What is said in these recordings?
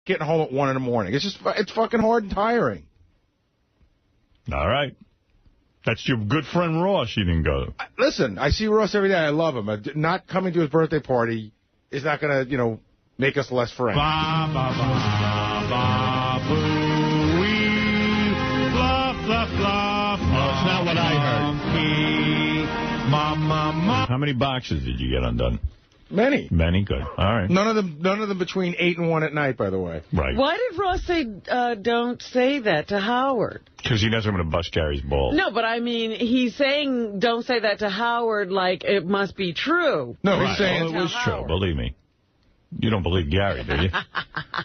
getting home at 1 in the morning. It's fucking hard and tiring. All right. That's your good friend Ross you didn't go. Listen, I see Ross every day. I love him. Not coming to his birthday party is not going to, make us less friends. Ba, ba, ba, ba, boo, wee, fluff, fluff, fluff. No, it's not what I heard. Ma, ma, ma. How many boxes did you get undone? Many. Many? Good. All right. None of them between 8 and 1 at night, by the way. Right. Why did Ross say, don't say that to Howard? Because he knows I'm going to bust Gary's balls. No, but I mean, he's saying don't say that to Howard like it must be true. No, he's saying it was true, believe me. You don't believe Gary, do you?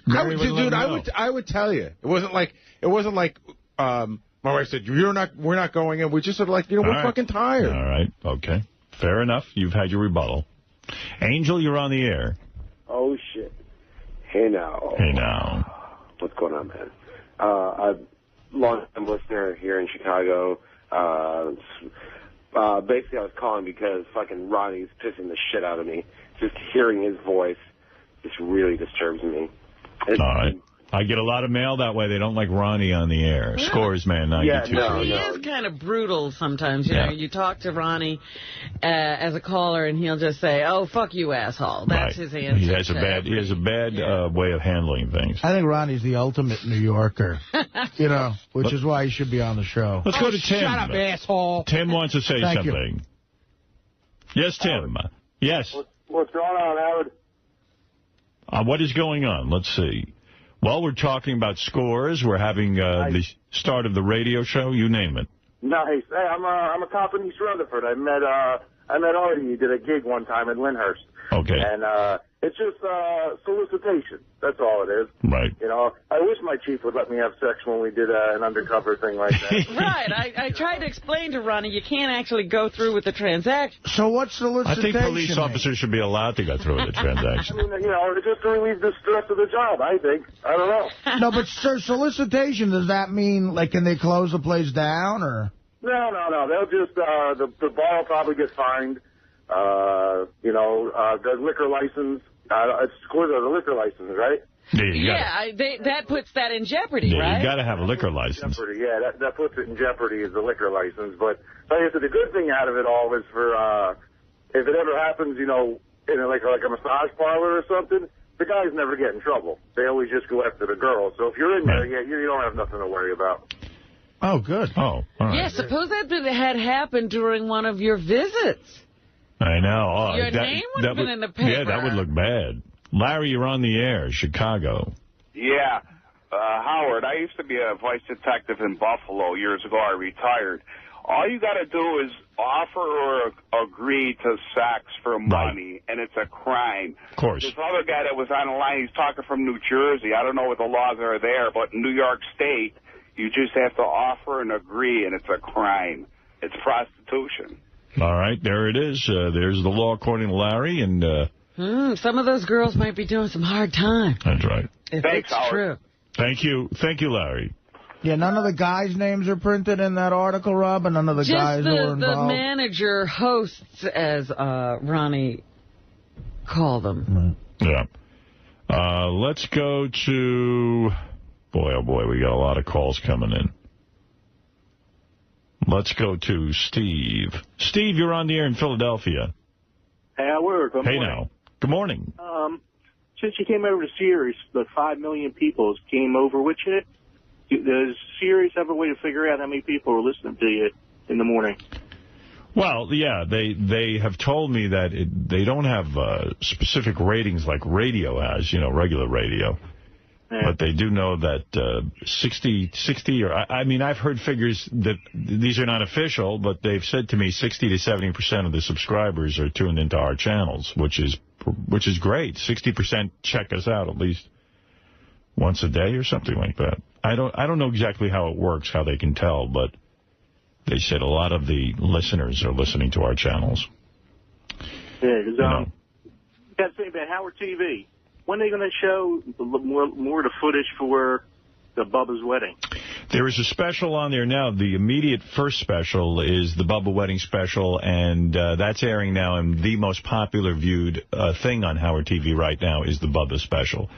I would tell you. It wasn't like my wife said, we're not going in. We just said, we're fucking tired. All right. Okay. Fair enough. You've had your rebuttal. Angel, you're on the air. Oh, shit. Hey, now. Hey, now. What's going on, man? I'm a long-time listener here in Chicago. Basically, I was calling because fucking Ronnie's pissing the shit out of me. Just hearing his voice just really disturbs me. All right. I get a lot of mail that way. They don't like Ronnie on the air. Yeah. Scores, man, 92. Yeah, he is kind of brutal sometimes. You know, you talk to Ronnie as a caller, and he'll just say, "Oh, fuck you, asshole." That's his answer. He has a bad way of handling things. I think Ronnie's the ultimate New Yorker, which is why he should be on the show. Let's go to Tim. Shut up, asshole. Tim wants to say something. You. Yes, Tim. Howard. Yes. What's going on, Howard? What is going on? Let's see. Well, we're talking about scores. We're having the start of the radio show. You name it. Nice. Hey, I'm a cop in East Rutherford. I met Artie. He did a gig one time in Lyndhurst. Okay. And it's just solicitation. That's all it is. Right. I wish my chief would let me have sex when we did an undercover thing like that. Right. I tried to explain to Ronnie you can't actually go through with the transaction. So what's solicitation? I think police officers should be allowed to go through with the transaction. I mean, just to relieve the stress of the job, I think. I don't know. No, but sir, solicitation, does that mean, can they close the place down, or? No. They'll just, the bar will probably get fined. The liquor license, it's the liquor license, right? That puts that in jeopardy, right? You got to have a liquor license. Jeopardy, yeah, that puts it in jeopardy is the liquor license. But the good thing out of it all is for if it ever happens, in like a massage parlor or something, the guys never get in trouble. They always just go after the girls. So if you're in there, you don't have nothing to worry about. Oh, good. Oh, all right. Yeah, suppose that had happened during one of your visits. I know. Oh, your name would have been in the paper. Yeah, that would look bad. Larry, you're on the air, Chicago. Yeah. Howard, I used to be a vice detective in Buffalo years ago. I retired. All you got to do is offer or agree to sex for money, and it's a crime. Of course. This other guy that was on the line, he's talking from New Jersey. I don't know what the laws are there, but in New York State, you just have to offer and agree, and it's a crime. It's prostitution. All right, there it is. There's the law according to Larry, and some of those girls might be doing some hard time. That's right. If Thanks, it's Howard. true. Thank you, Larry. Yeah, none of the guys' names are printed in that article, Rob, and none of the guys who were involved? Just the manager hosts, as Ronnie called them. Yeah. Let's go to... Boy, oh boy, we got a lot of calls coming in. Let's go to Steve. Steve, you're on the air in Philadelphia. Hey, Howard. Good morning. Now. Good morning. Since you came over to Sirius, the 5 million people came over with you. Does Sirius have a way to figure out how many people are listening to you in the morning? Well, yeah, they have told me that they don't have specific ratings like radio has, regular radio. Yeah. But they do know that 60, or I mean, I've heard figures that these are not official, but they've said to me 60 to 70% of the subscribers are tuned into our channels, which is great. 60% check us out at least once a day or something like that. I don't know exactly how it works, how they can tell, but they said a lot of the listeners are listening to our channels. Yeah, because got to say about Howard TV. When are they going to show more of the footage for the Bubba's wedding? There is a special on there now. The immediate first special is the Bubba wedding special, and that's airing now. And the most popular viewed thing on Howard TV right now is the Bubba special.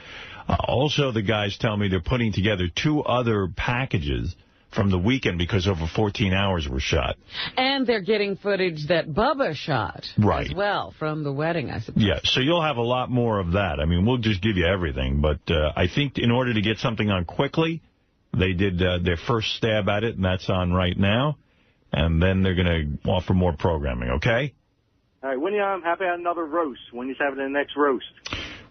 Also, the guys tell me they're putting together 2 other packages from the weekend because over 14 hours were shot. And they're getting footage that Bubba shot as well from the wedding, I suppose. Yeah, so you'll have a lot more of that. I mean, we'll just give you everything. But I think in order to get something on quickly, they did their first stab at it, and that's on right now. And then they're going to offer more programming, okay? All right, when you have another roast? When you having the next roast?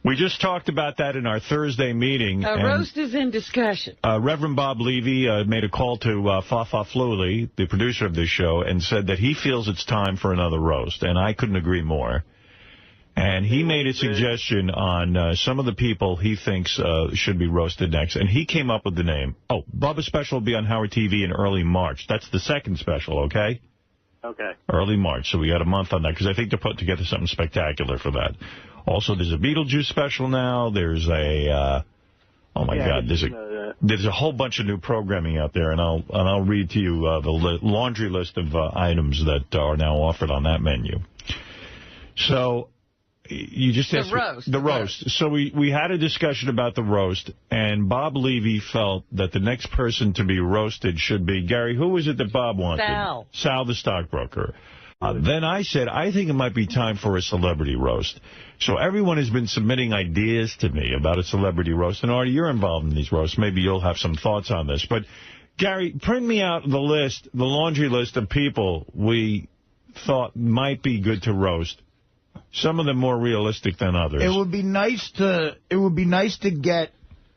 We just talked about that in our Thursday meeting. A roast is in discussion. Reverend Bob Levy made a call to Fafa Flewley, the producer of this show, and said that he feels it's time for another roast, and I couldn't agree more. And he made a suggestion on some of the people he thinks should be roasted next, and he came up with the name. Oh, Bubba's special will be on Howard TV in early March. That's the second special, okay? Okay. Early March, so we got a month on that, because I think they're putting together something spectacular for that. Also, there's a Beetlejuice special now. There's a, oh my God, there's a whole bunch of new programming out there, and I'll read to you the laundry list of items that are now offered on that menu. So, you just asked the roast. So we had a discussion about the roast, and Bob Levy felt that the next person to be roasted should be, Gary, who was it that Bob wanted? Sal the stockbroker. Then I said, I think it might be time for a celebrity roast. So everyone has been submitting ideas to me about a celebrity roast. And, Artie, you're involved in these roasts. Maybe you'll have some thoughts on this. But, Gary, print me out the list, the laundry list of people we thought might be good to roast. Some of them more realistic than others. It would be nice to get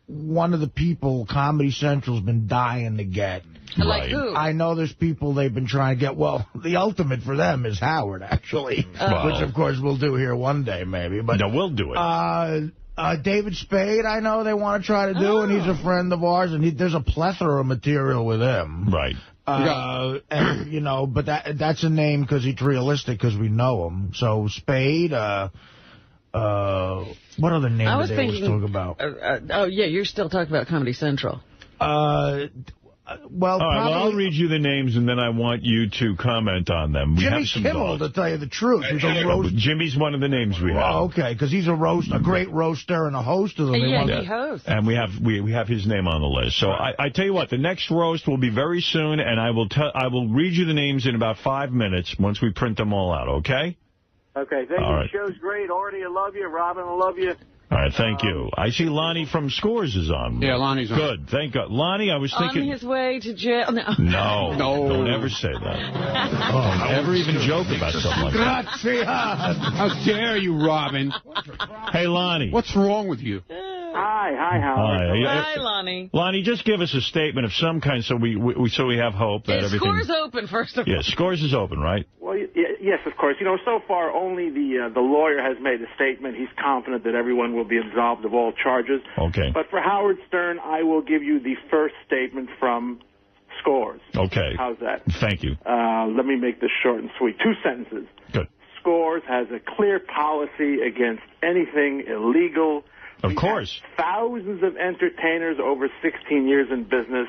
one of the people Comedy Central's been dying to get. Like who? I know there's people they've been trying to get. Well, the ultimate for them is Howard, actually, which, of course, we'll do here one day, maybe. But no, we'll do it. David Spade, I know they want to try to do, and he's a friend of ours, and there's a plethora of material with him. Right. And, you know, but that's a name because he's realistic because we know him. So Spade, what other name I was did they always talk about? You're still talking about Comedy Central. Well, I'll read you the names, and then I want you to comment on them. Jimmy Kimmel, to tell you the truth. Jimmy's one of the names we have. Oh, okay, because he's a great roaster and a host of them. He hosts. And we have his name on the list. So I tell you what, the next roast will be very soon, and I will read you the names in about 5 minutes once we print them all out, okay? Okay, thank you. The show's great. Artie, I love you. Robin, I love you. All right, thank you. I see Lonnie from Scores is on. Yeah, Lonnie's on. Good, thank God. Lonnie, I was thinking... On his way to jail? No. Don't ever say that. Never even joke about something like that. How dare you, Robin? Hey, Lonnie. What's wrong with you? Hi, Howard. Hi, Lonnie. Lonnie, just give us a statement of some kind so we have hope that everything... Scores open, first of all. Yeah, Scores is open, right? Well, yes, of course. You know, so far only the lawyer has made a statement. He's confident that everyone will be absolved of all charges. Okay. But for Howard Stern, I will give you the first statement from Scores. Okay. How's that? Thank you. Let me make this short and sweet. 2 sentences. Good. Scores has a clear policy against anything illegal. Of course. Thousands of entertainers over 16 years in business,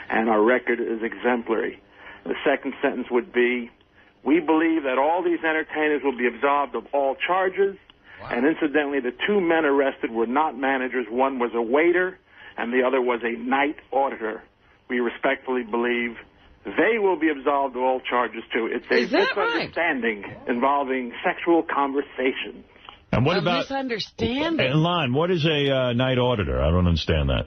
and our record is exemplary. The second sentence would be, we believe that all these entertainers will be absolved of all charges. Wow. And incidentally, the 2 men arrested were not managers. One was a waiter, and the other was a night auditor. We respectfully believe they will be absolved of all charges, too. It's a misunderstanding involving sexual conversation. And what about misunderstanding? And Lon, what is a night auditor? I don't understand that.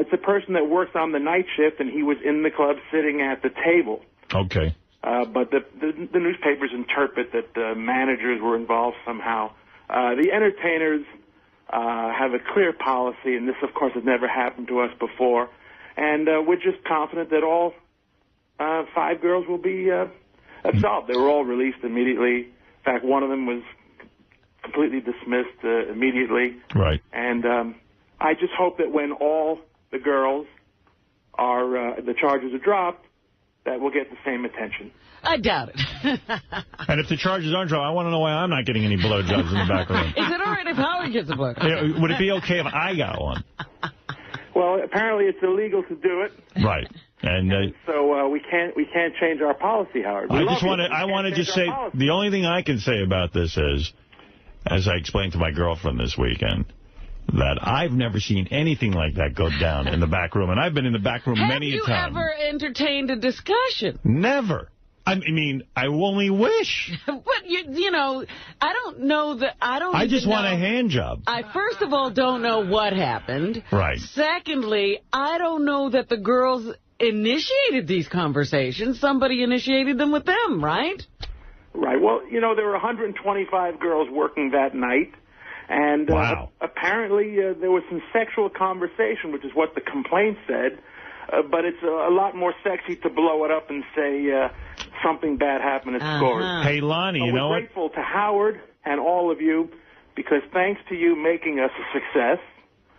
It's a person that works on the night shift, and he was in the club sitting at the table. Okay. But the newspapers interpret that the managers were involved somehow. The entertainers have a clear policy, and this, of course, has never happened to us before. And we're just confident that all 5 girls will be absolved. They were all released immediately. In fact, one of them was completely dismissed immediately. Right. And I just hope that when all the girls are, the charges are dropped, that we'll get the same attention. I doubt it. And if the charges aren't dropped, I want to know why I'm not getting any blowjobs in the back room. Is it all right if Howard gets a blowjob? Yeah, would it be okay if I got one? Well, apparently it's illegal to do it. Right. And so we can't change our policy, Howard. I want to just say the only thing I can say about this is, as I explained to my girlfriend this weekend, that I've never seen anything like that go down in the back room. And I've been in the back room many a time. Have you ever entertained a discussion? Never. I mean, I only wish. But, you know, I don't know that... I just want a hand job. I, first of all, don't know what happened. Right. Secondly, I don't know that the girls initiated these conversations. Somebody initiated them with them, right? Right. Well, you know, there were 125 girls working that night. And apparently there was some sexual conversation, which is what the complaint said. But it's a lot more sexy to blow it up and say something bad happened at Scores. Hey, Lonnie, you know what? We're grateful to Howard and all of you because thanks to you making us a success.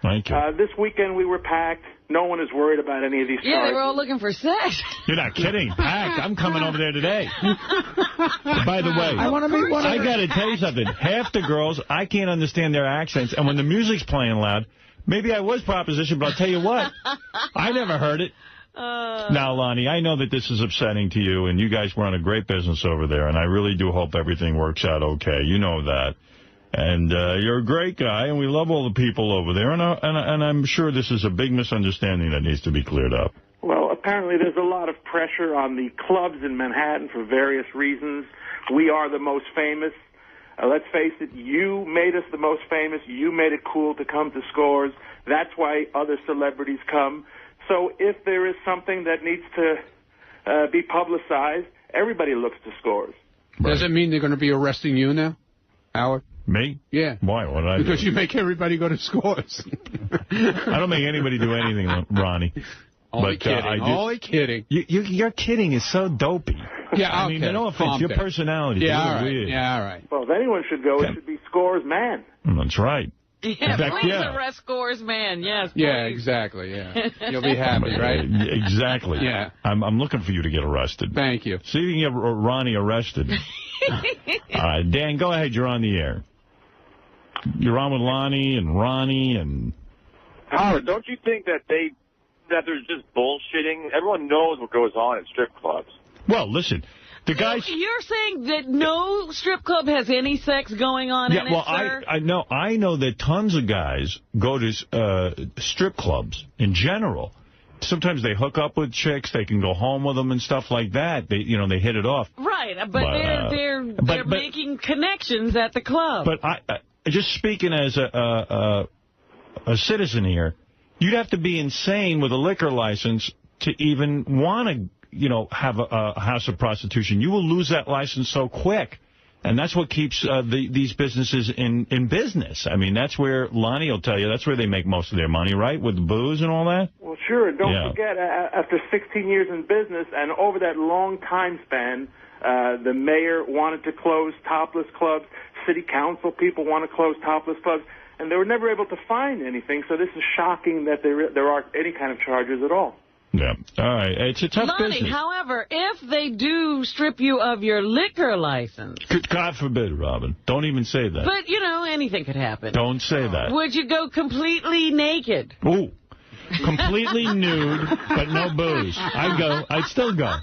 Thank you. This weekend we were packed. No one is worried about any of these charges. Yeah, they were all looking for sex. You're not kidding. Packed. I'm coming over there today. By the way, I want to meet one of I got to tell you something. Half the girls, I can't understand their accents. And when the music's playing loud, maybe I was propositioned, but I'll tell you what. I never heard it. Now, Lonnie, I know that this is upsetting to you, and you guys run a great business over there, and I really do hope everything works out okay. You know that. And you're a great guy, and we love all the people over there, and I'm sure this is a big misunderstanding that needs to be cleared up. Well, apparently there's a lot of pressure on the clubs in Manhattan for various reasons. We are the most famous. Let's face it, you made us the most famous. You made it cool to come to Scores. That's why other celebrities come. So if there is something that needs to be publicized, everybody looks to Scores. Right. Does it mean they're going to be arresting you now, Howard? Me? Yeah. Why? What did I do? Because you make everybody go to Scores. I don't make anybody do anything, Ronnie. Only kidding. Only kidding. Your kidding is so dopey. Yeah, I mean, no offense. Your personality is weird. Yeah, all right. Well, if anyone should go, it should be Scores Man. That's right. Yeah, please arrest Scores Man. Yes, please. Yeah, exactly, yeah. You'll be happy, right? Exactly. Yeah. I'm looking for you to get arrested. Thank you. See if you can get Ronnie arrested. All right, Dan, go ahead. You're on the air. You're on with Lonnie and Ronnie and... Howard, don't you think that there's just bullshitting? Everyone knows what goes on in strip clubs. Well, listen, the guys... You're saying that no strip club has any sex going on in it, sir? I know that tons of guys go to strip clubs in general. Sometimes they hook up with chicks, they can go home with them and stuff like that. They hit it off. Right, but they're making connections at the club. But just speaking as a citizen here, you'd have to be insane with a liquor license to even want to, have a house of prostitution. You will lose that license so quick. And that's what keeps these businesses in business. I mean, that's where, Lonnie will tell you, that's where they make most of their money, right? With the booze and all that? Well, sure. Don't forget, after 16 years in business and over that long time span, the mayor wanted to close topless clubs. City council people want to close topless clubs. And they were never able to find anything. So this is shocking that there aren't any kind of charges at all. Yeah. All right. It's a tough Lonnie, business. However, if they do strip you of your liquor license... God forbid, Robin. Don't even say that. But, anything could happen. Don't say that. Would you go completely naked? Ooh. Completely nude, but no booze. I'd still go.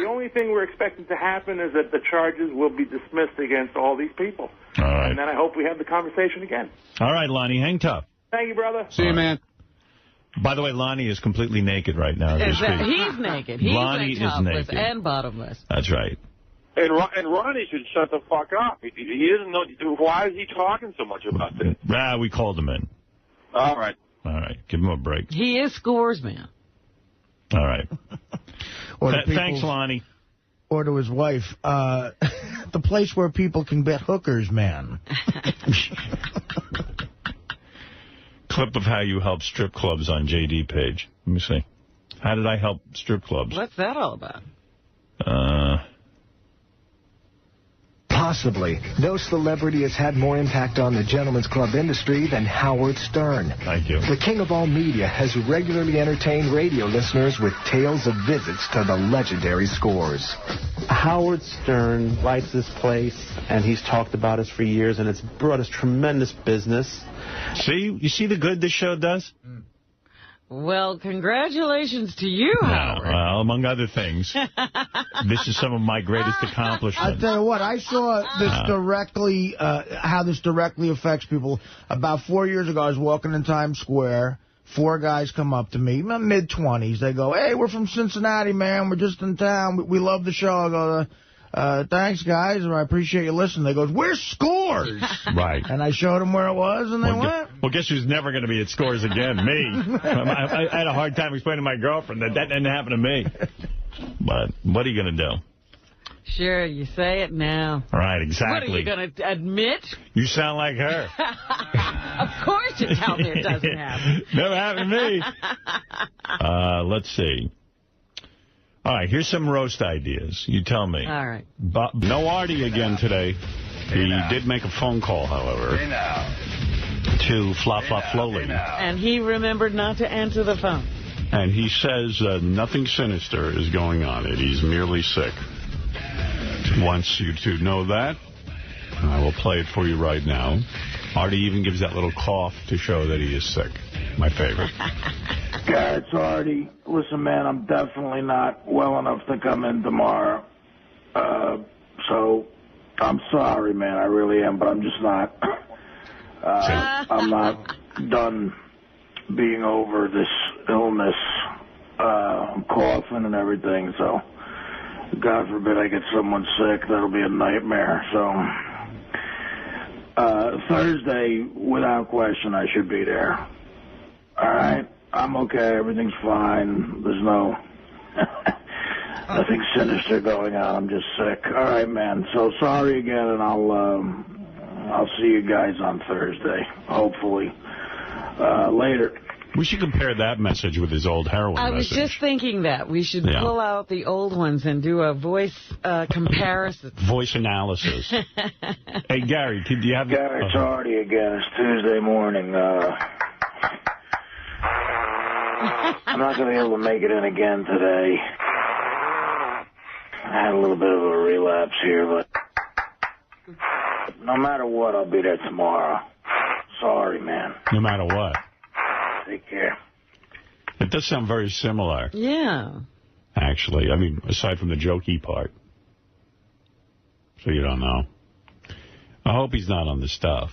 The only thing we're expecting to happen is that the charges will be dismissed against all these people. All right. And then I hope we have the conversation again. All right, Lonnie, hang tough. Thank you, brother. See you, man. By the way, Lonnie is completely naked right now. He's naked. He's Lonnie is topless naked. and bottomless. That's right. And Ronnie should shut the fuck up. He doesn't know. Why is he talking so much about this? We called him in. All right. All right. Give him a break. He is Scores Man. All right. Thanks, Lonnie. Or to his wife, the place where people can bet hookers, man. Clip of how you help strip clubs on JD page. Let me see. How did I help strip clubs? What's that all about? Possibly, no celebrity has had more impact on the gentleman's club industry than Howard Stern. Thank you. The king of all media has regularly entertained radio listeners with tales of visits to the legendary Scores. Howard Stern likes this place, and he's talked about us for years, and it's brought us tremendous business. See? You see the good this show does? Well, congratulations to you, Howard. Well, among other things, this is some of my greatest accomplishments. I tell you what, I saw this directly, how this directly affects people. About 4 years ago, I was walking in Times Square. 4 guys come up to me, mid-20s. They go, "Hey, we're from Cincinnati, man. We're just in town. We love the show." I go, "Thanks, guys. I appreciate you listening." They goes, "Where's Scores?" Right. And I showed them where it was, and they went. Well, guess who's never going to be at Scores again? Me. I had a hard time explaining to my girlfriend that didn't happen to me. But what are you going to do? Sure, you say it now. Right, exactly. What, are you going to admit? You sound like her. Of course you tell me it doesn't happen. Never happened to me. Let's see. All right, here's some roast ideas. You tell me. All right. No Artie again today. He did make a phone call, however, to Flop Flop Flowly. And he remembered not to answer the phone. And he says nothing sinister is going on. He's merely sick. Wants you to know that. I will play it for you right now. Artie even gives that little cough to show that he is sick. My favorite. God, it's Artie. Listen, man, I'm definitely not well enough to come in tomorrow. So I'm sorry, man. I really am, but I'm just not. I'm not done being over this illness. I'm coughing and everything, so God forbid I get someone sick. That'll be a nightmare. So Thursday, without question, I should be there. All right? I'm okay. Everything's fine. There's nothing sinister going on. I'm just sick. All right, man. So sorry again, and I'll see you guys on Thursday, hopefully. Later. We should compare that message with his old heroin I was just thinking that. We should pull out the old ones and do a voice comparison. Voice analysis. Hey, Gary, do you have... Gary, it's Artie again. It's Tuesday morning. I'm not going to be able to make it in again today. I had a little bit of a relapse here, but no matter what, I'll be there tomorrow. Sorry, man. No matter what. Take care. It does sound very similar. Yeah. Actually, I mean, aside from the jokey part. So you don't know. I hope he's not on the stuff.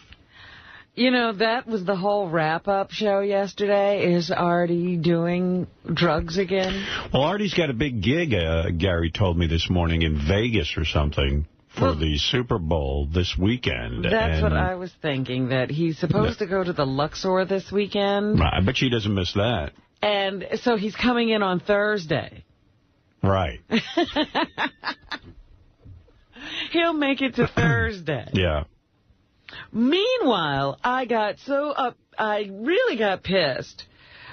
You know, that was the whole wrap-up show yesterday. Is Artie doing drugs again? Well, Artie's got a big gig, Gary told me this morning, in Vegas or something for the Super Bowl this weekend. That's what I was thinking, that he's supposed to go to the Luxor this weekend. I bet she doesn't miss that. And so he's coming in on Thursday. Right. He'll make it to Thursday. Yeah. Meanwhile, I really got pissed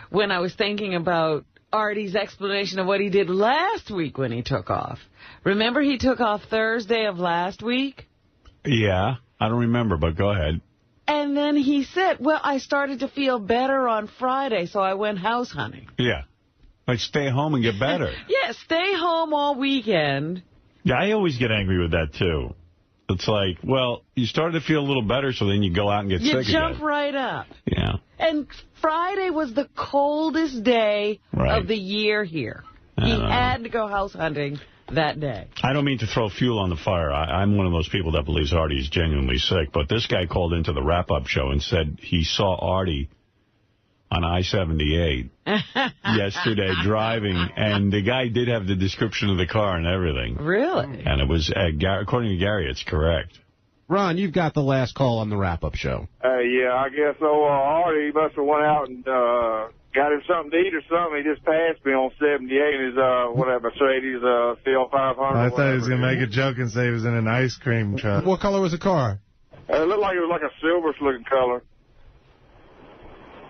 when I was thinking about Artie's explanation of what he did last week when he took off. Remember he took off Thursday of last week? Yeah, I don't remember, but go ahead. And then he said, well, I started to feel better on Friday, so I went house hunting. Yeah. Like, stay home and get better. Yeah, stay home all weekend. Yeah, I always get angry with that, too. It's like, well, you started to feel a little better, so then you go out and get sick again. You jump right up. Yeah. And Friday was the coldest day of the year here. He had to go house hunting that day. I don't mean to throw fuel on the fire. I'm one of those people that believes Artie is genuinely sick. But this guy called into the wrap-up show and said he saw Artie on I-78 yesterday driving, and the guy did have the description of the car and everything. Really? And it was, according to Gary, it's correct. Ron, you've got the last call on the wrap-up show. Yeah, I guess so. Artie must have went out and got him something to eat or something. He just passed me on 78 in his, Mercedes CL500. I thought he was going to make a joke and say he was in an ice cream truck. What color was the car? It looked like it was like a silverish-looking color.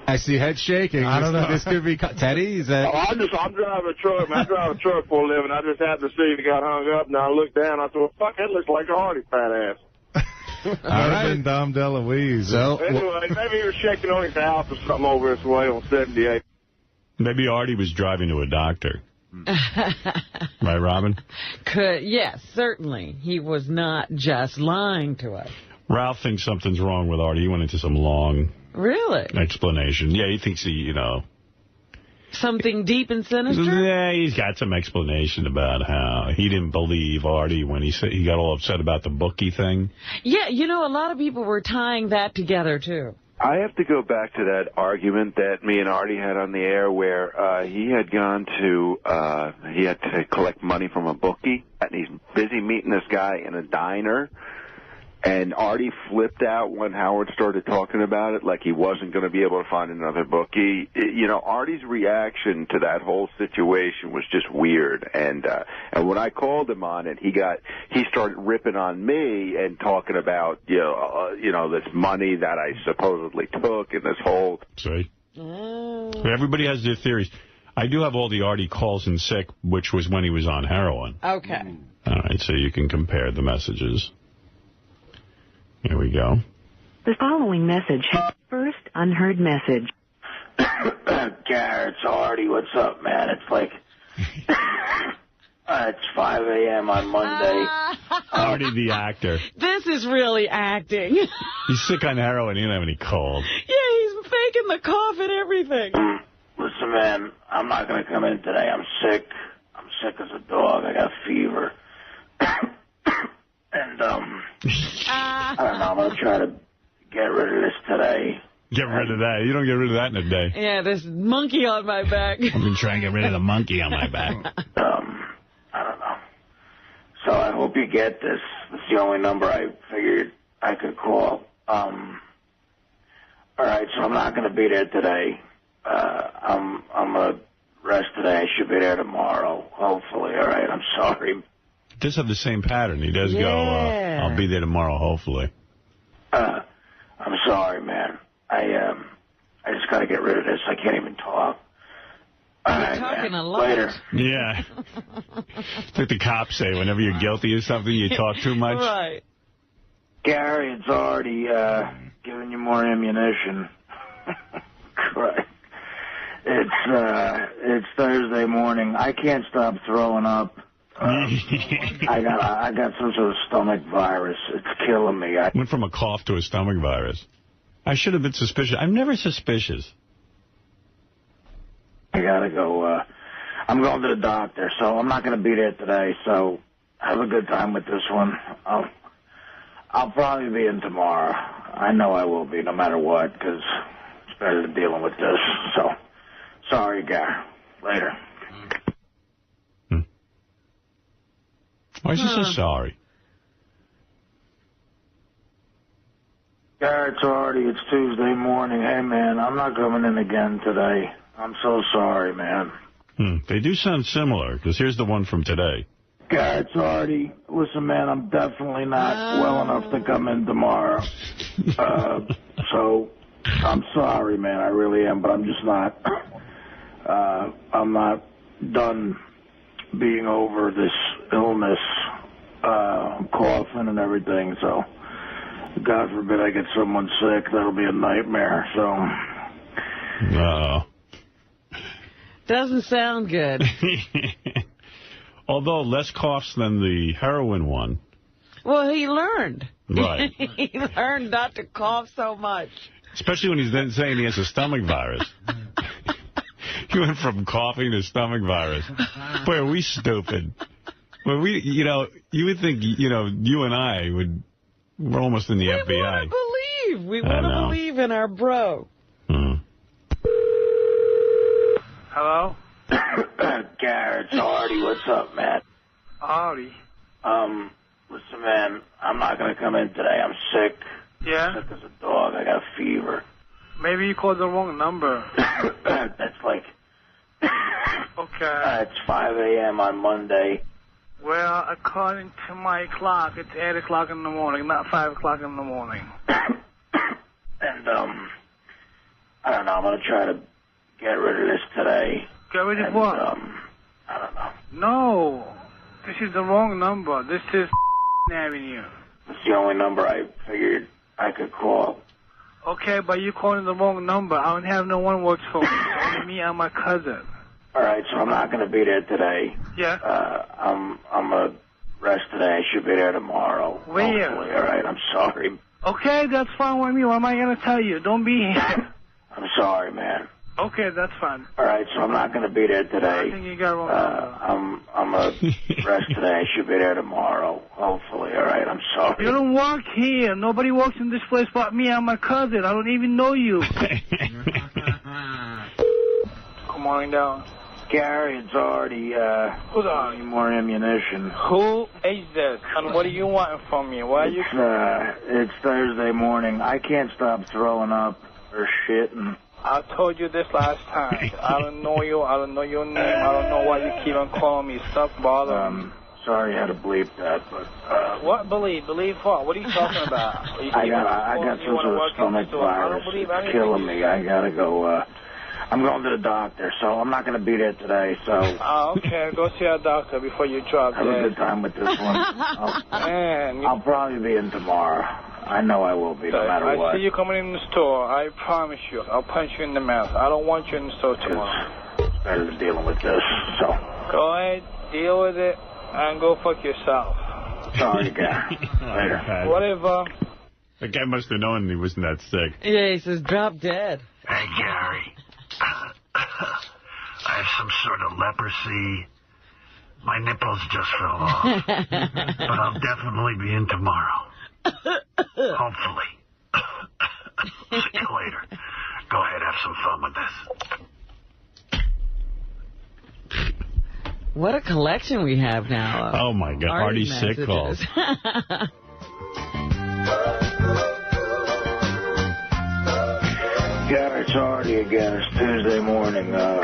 I see head shaking. I don't know. This could be Teddy. Is that? Oh, I'm driving a truck, man. I drive a truck for a living. I just happened to see it got hung up, and I looked down. I thought, fuck, that looks like a Artie fat ass. All right. Been Dom DeLuise. So, anyway, maybe he was checking on his house or something over this way on 78. Maybe Artie was driving to a doctor. Right, Robin? Yes, certainly. He was not just lying to us. Ralph thinks something's wrong with Artie. He went into some long... Really? Explanation. Yeah, he thinks he, Something deep and sinister? Yeah, he's got some explanation about how he didn't believe Artie when he said he got all upset about the bookie thing. Yeah, you know, a lot of people were tying that together, too. I have to go back to that argument that me and Artie had on the air where he had gone to, he had to collect money from a bookie, and he's busy meeting this guy in a diner. And Artie flipped out when Howard started talking about it, like he wasn't going to be able to find another bookie. You know, Artie's reaction to that whole situation was just weird. And when I called him on it, he started ripping on me and talking about, you know, this money that I supposedly took and this whole. See? Everybody has their theories. I do have all the Artie calls in sick, which was when he was on heroin. Okay. All right, so you can compare the messages. Here we go. The following message, first unheard message. Garrett, it's Artie. What's up, man? It's like, it's 5 a.m. on Monday. Artie the actor. This is really acting. He's sick on heroin. He didn't have any cold. Yeah, he's faking the cough and everything. Listen, man, I'm not going to come in today. I'm sick. I'm sick as a dog. I got fever. And, I don't know, I'm going to try to get rid of this today. Get rid of that. You don't get rid of that in a day. Yeah, this monkey on my back. I've been trying to get rid of the monkey on my back. I don't know. So I hope you get this. It's the only number I figured I could call. All right, so I'm not going to be there today. I'm going to rest today. I should be there tomorrow, hopefully. All right, I'm sorry. Does have the same pattern. He does go, I'll be there tomorrow, hopefully. I'm sorry, man. I just got to get rid of this. I can't even talk. You're talking a lot. Later. Yeah. It's like the cops say, whenever you're guilty of something, you talk too much. Right. Gary, it's already giving you more ammunition. Correct. It's Thursday morning. I can't stop throwing up. I got some sort of stomach virus. It's killing me. Went from a cough to a stomach virus. I should have been suspicious. I'm never suspicious. I gotta go. I'm going to the doctor, so I'm not going to be there today. So have a good time with this one. I'll probably be in tomorrow. I know I will be, no matter what, because it's better than dealing with this. So sorry, Gar. Later. Why is he so sorry? Garrett, it's Artie. It's Tuesday morning. Hey, man, I'm not coming in again today. I'm so sorry, man. They do sound similar, because here's the one from today. Garrett, it's Artie. Listen, man, I'm definitely not well enough to come in tomorrow. So I'm sorry, man. I really am, but I'm just not. I'm not done being over this illness, coughing and everything, so God forbid I get someone sick. That'll be a nightmare, so. Doesn't sound good. Although less coughs than the heroin one. Well, he learned. Right. He learned not to cough so much. Especially when he's then saying he has a stomach virus. He went from coughing to stomach virus. Boy, are we stupid. Well, you would think, you and I we're almost in the FBI. We want to believe. We want to believe in our bro. Hello? Garrett, it's Artie. What's up, man? Artie? Listen, man, I'm not going to come in today. I'm sick. Yeah? Sick as a dog. I got a fever. Maybe you called the wrong number. That's like... Okay. It's 5 a.m. on Monday. Well, according to my clock, it's 8 o'clock in the morning, not 5 o'clock in the morning. And, I don't know. I'm going to try to get rid of this today. Get rid of what? I don't know. No. This is the wrong number. This is Avenue. It's the only number I figured I could call. Okay, but you're calling the wrong number. I don't have no one works for me. It's only me and my cousin. All right, so I'm not going to be there today. Yeah. I'm going to rest today. I should be there tomorrow. Where? Hopefully. All right, I'm sorry. Okay, that's fine with me. What am I going to tell you? Don't be here. I'm sorry, man. Okay, that's fine. All right, so I'm not going to be there today. I think you got wrong. I'm going to rest today. I should be there tomorrow, hopefully. All right, I'm sorry. You don't work here. Nobody works in this place but me and my cousin. I don't even know you. Come on down. Gary, it's Artie. Who's Artie? Need more ammunition. Who is this? And what do you want from me? Why are you... It's Thursday morning. I can't stop throwing up or shitting. I told you this last time. I don't know you. I don't know your name. I don't know why you keep on calling me. Stop bothering me. Sorry I had to bleep that, but... What believe? Believe what? What are you talking about? I got some sort of stomach virus. It's killing me. I got to go... I'm going to the doctor, so I'm not going to be there today, so... Okay, go see a doctor before you drop dead. Have a good time with this one. I'll probably be in tomorrow. I know I will be, no matter what. I see you coming in the store. I promise you. I'll punch you in the mouth. I don't want you in the store tomorrow. It's better than dealing with this, so... Go ahead, deal with it, and go fuck yourself. Sorry, Gary. Later. Whatever. The guy must have known he wasn't that sick. Yeah, he says, drop dead. Hey, Gary. I have some sort of leprosy. My nipples just fell off. But I'll definitely be in tomorrow. Hopefully. See you later. Go ahead, have some fun with this. What a collection we have now. Oh, my God. Artie's sick calls. Yeah, it's Artie again. It's Tuesday morning. I'm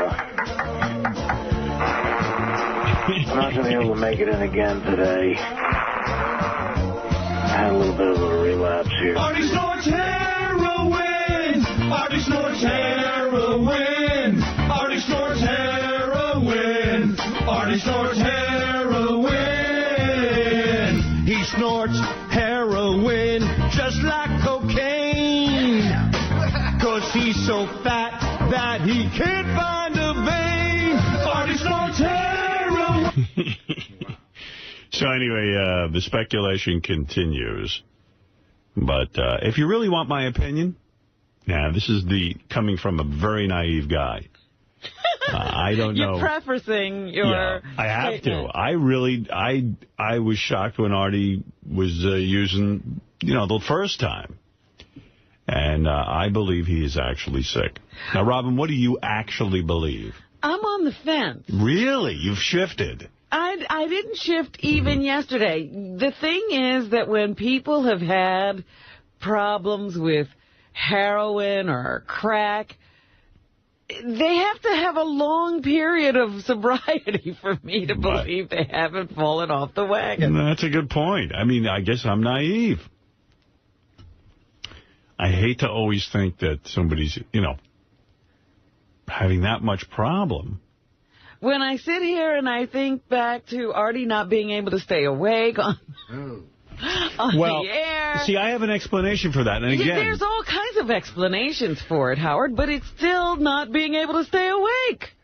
not going to be able to make it in again today. I had a little bit of a relapse here. Artie snorts heroin! Artie snorts heroin! Artie snorts heroin! Artie snorts heroin! He snorts heroin just like cocaine. 'Cause he's so fat that he can't find a vein. Artie snorts heroin. So anyway, the speculation continues. But if you really want my opinion, this is coming from a very naive guy. I don't know. You're prefacing your I have statement. to. I was shocked when Artie was using, the first time. And I believe he is actually sick. Now, Robin, what do you actually believe? I'm on the fence. Really? You've shifted. I didn't shift even yesterday. The thing is that when people have had problems with heroin or crack, they have to have a long period of sobriety for me to believe they haven't fallen off the wagon. That's a good point. I mean, I guess I'm naive. I hate to always think that somebody's, having that much problem. When I sit here and I think back to Artie not being able to stay awake on the air. See, I have an explanation for that. And again, there's all kinds of explanations for it, Howard, but it's still not being able to stay awake.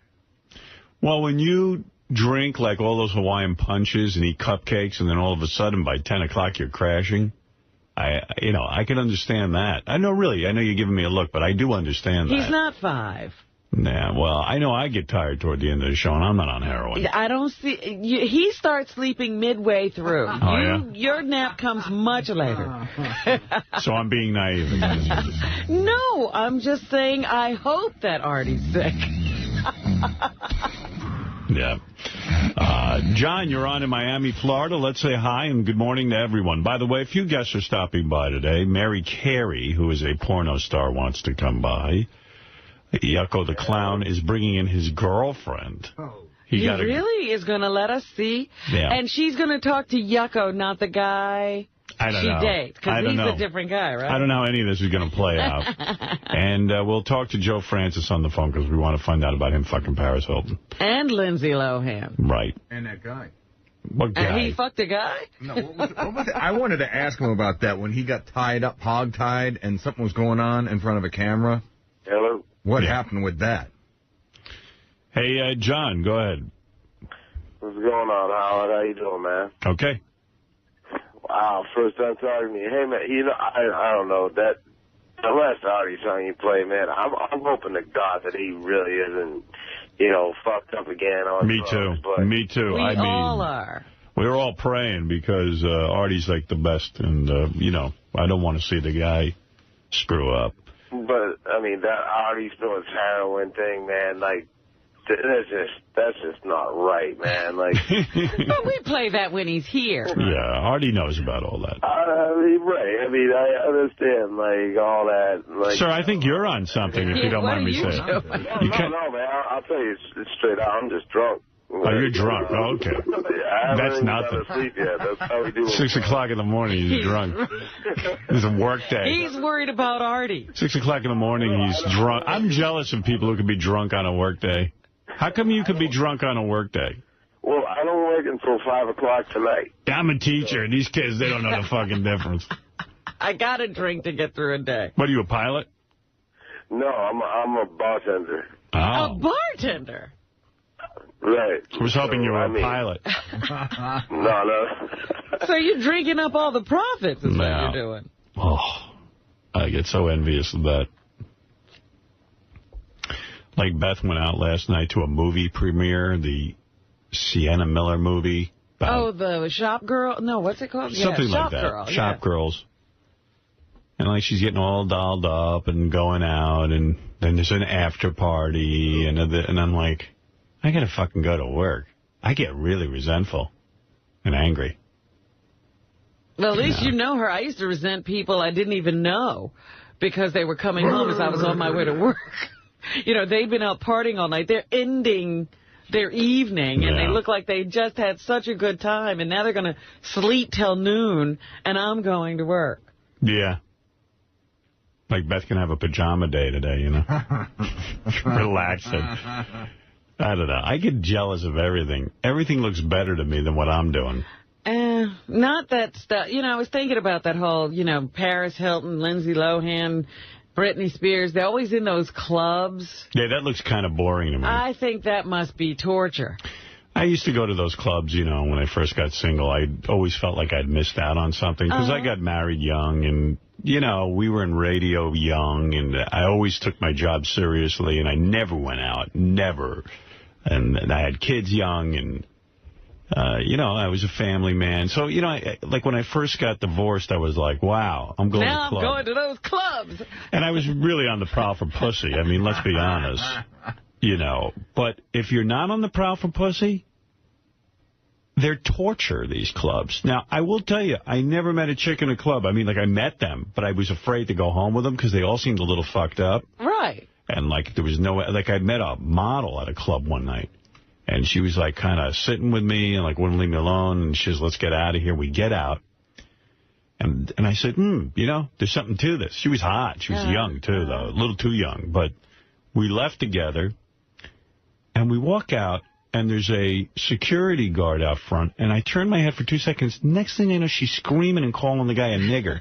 Well, when you drink like all those Hawaiian punches and eat cupcakes and then all of a sudden by 10 o'clock you're crashing, I can understand that. I know you're giving me a look, but I do understand that. He's not 5. Nah, well, I know I get tired toward the end of the show, and I'm not on heroin. I don't see... he starts sleeping midway through. Your nap comes much later. So I'm being naive again. No, I'm just saying I hope that Artie's sick. Yeah. John, you're on in Miami, Florida. Let's say hi and good morning to everyone. By the way, a few guests are stopping by today. Mary Carey, who is a porno star, wants to come by. Yucko the Clown is bringing in his girlfriend. He really is going to let us see? Yeah. And she's going to talk to Yucko, not the guy she dates. Because he's a different guy, right? I don't know how any of this is going to play out. And we'll talk to Joe Francis on the phone because we want to find out about him fucking Paris Hilton. And Lindsay Lohan. Right. And that guy. What guy? And he fucked a guy? No, what was it? I wanted to ask him about that when he got tied up, hog-tied, and something was going on in front of a camera. Hello. What happened with that? Hey, John, go ahead. What's going on, Howard? How you doing, man? Okay. Wow, first time talking to you. Hey, man, I don't know. That the last Artie song you play, man, I'm hoping to God that he really isn't, you know, fucked up again on Me drugs, too. but Me too. We I mean, all are. We're all praying because Artie's like the best, and you know, I don't want to see the guy screw up. But I mean, that Artie Snort's heroin thing, man, like, that's just not right, man. Like, but we play that when he's here. Yeah, Artie knows about all that. I mean, right. I mean, I understand, like, all that. Like, Sir, I think you're on something, if you don't mind me saying. No, man. I'll tell you straight out. I'm just drunk. Oh, you're drunk. Oh, okay. That's nothing. Sleep yet. That's how we do it. 6 o'clock in the morning, he's drunk. It's a work day. He's worried about Artie. 6 o'clock in the morning, he's drunk. I'm jealous of people who can be drunk on a work day. How come you could be drunk on a work day? Well, I don't work until 5 o'clock tonight. I'm a teacher. These kids, they don't know the fucking difference. I got to drink to get through a day. What, are you a pilot? No, I'm a bartender. Oh. A bartender? Right. I was hoping you were a pilot. No. So you're drinking up all the profits is what you're doing. Oh, I get so envious of that. Like Beth went out last night to a movie premiere, the Sienna Miller movie. Oh, the Shop Girl? No, what's it called? Something Shop like that. Girl, Shop Girls. And like she's getting all dolled up and going out, and then there's an after party, and I'm like, I gotta fucking go to work. I get really resentful and angry. Well, at least you know her. I used to resent people I didn't even know because they were coming home as I was on my way to work. You know, they've been out partying all night. They're ending their evening, and they look like they just had such a good time, and now they're going to sleep till noon, and I'm going to work. Yeah. Like Beth can have a pajama day today, you know. Relaxing. I don't know. I get jealous of everything. Everything looks better to me than what I'm doing. Not that stuff. You know, I was thinking about that whole, you know, Paris Hilton, Lindsay Lohan, Britney Spears. They're always in those clubs. Yeah, that looks kind of boring to me. I think that must be torture. I used to go to those clubs, you know, when I first got single. I always felt like I'd missed out on something because I got married young and, you know, we were in radio young and I always took my job seriously and I never went out, never. And I had kids young and, you know, I was a family man. So, you know, like when I first got divorced, I was like, wow, I'm going to clubs. Now I'm going to those clubs. And I was really on the prowl for pussy. I mean, let's be honest. You know, but if you're not on the prowl for pussy, they're torture, these clubs. Now, I will tell you, I never met a chick in a club. I mean, like, I met them, but I was afraid to go home with them because they all seemed a little fucked up. Right. And, like, there was no, like, I met a model at a club one night, and she was, like, kind of sitting with me and, like, wouldn't leave me alone, and she was, let's get out of here. We get out. And I said, you know, there's something to this. She was hot. She was young, too, though, a little too young. But we left together. And we walk out, and there's a security guard out front, and I turn my head for 2 seconds. Next thing I know, she's screaming and calling the guy a nigger.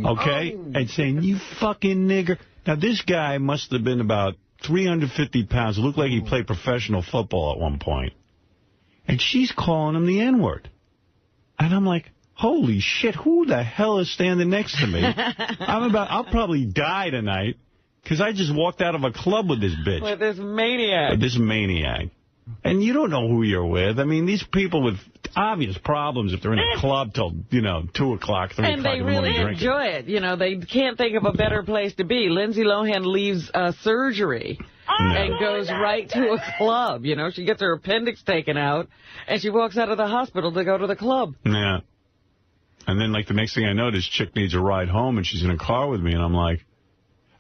Okay? And saying, you fucking nigger. Now, this guy must have been about 350 pounds. It looked like he played professional football at one point. And she's calling him the N-word. And I'm like, holy shit, who the hell is standing next to me? I'll probably die tonight. Because I just walked out of a club with this bitch. With this maniac. With this maniac. And you don't know who you're with. I mean, these people with obvious problems if they're in a club till, you know, 2 o'clock, 3 o'clock in the morning drinking. And they really enjoy it. You know, they can't think of a better place to be. Lindsay Lohan leaves surgery and goes right to a club. You know, she gets her appendix taken out, and she walks out of the hospital to go to the club. Yeah. And then, like, the next thing I know, this chick needs a ride home, and she's in a car with me, and I'm like,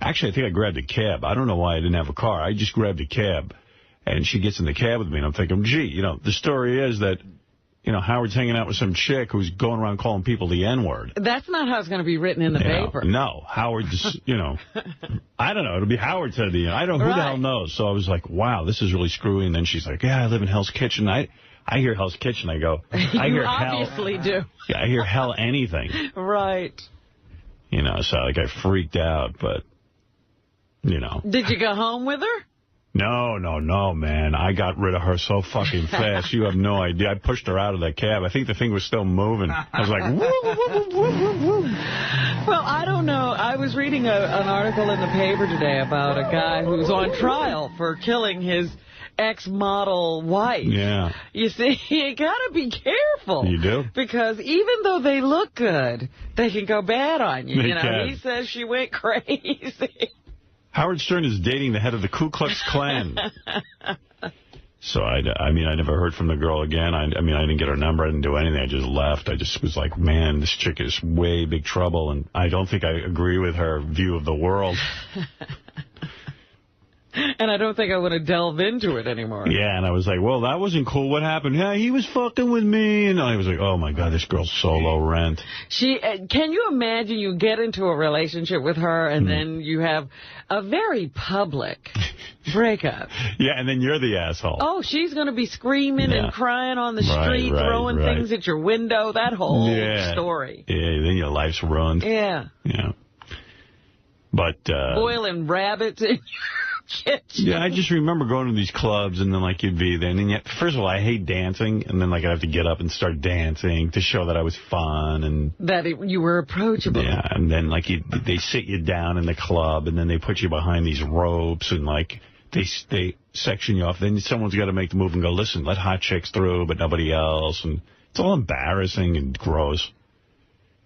actually, I think I grabbed a cab. I don't know why I didn't have a car. I just grabbed a cab. And she gets in the cab with me, and I'm thinking, gee, you know, the story is that, you know, Howard's hanging out with some chick who's going around calling people the N-word. That's not how it's going to be written in the paper. No, Howard's, you know, I don't know. It'll be Howard said the I don't know. Who the hell knows? So I was like, wow, this is really screwy. And then she's like, yeah, I live in Hell's Kitchen. I hear Hell's Kitchen. I go, I hear obviously hell. do. Yeah, I hear hell anything. Right. You know, so like I freaked out, but... You know. Did you go home with her? No, man. I got rid of her so fucking fast. You have no idea. I pushed her out of that cab. I think the thing was still moving. I was like, woo, woo, woo, woo, woo. Well, I don't know. I was reading an article in the paper today about a guy who's on trial for killing his ex-model wife. Yeah. You see, you got to be careful. You do. Because even though they look good, they can go bad on you. They You know, can. he says she went crazy. Howard Stern is dating the head of the Ku Klux Klan. So, I mean, I never heard from the girl again. I mean, I didn't get her number. I didn't do anything. I just left. I just was like, man, this chick is way big trouble. And I don't think I agree with her view of the world. And I don't think I want to delve into it anymore. Yeah, and I was like, well, that wasn't cool. What happened? Yeah, he was fucking with me. And I was like, oh, my God, this girl's so low rent. Can you imagine you get into a relationship with her and then you have a very public breakup? Yeah, and then you're the asshole. Oh, she's going to be screaming and crying on the street, throwing things at your window, that whole story. Yeah, then your life's ruined. Yeah. Yeah. But boiling rabbits in your kitchen. Yeah, I just remember going to these clubs and then, like, you'd be there. And then, first of all, I hate dancing. And then, like, I'd have to get up and start dancing to show that I was fun. And that you were approachable. Yeah, and then, like, they sit you down in the club and then they put you behind these ropes and, like, they section you off. Then someone's got to make the move and go, listen, let hot chicks through, but nobody else. And it's all embarrassing and gross.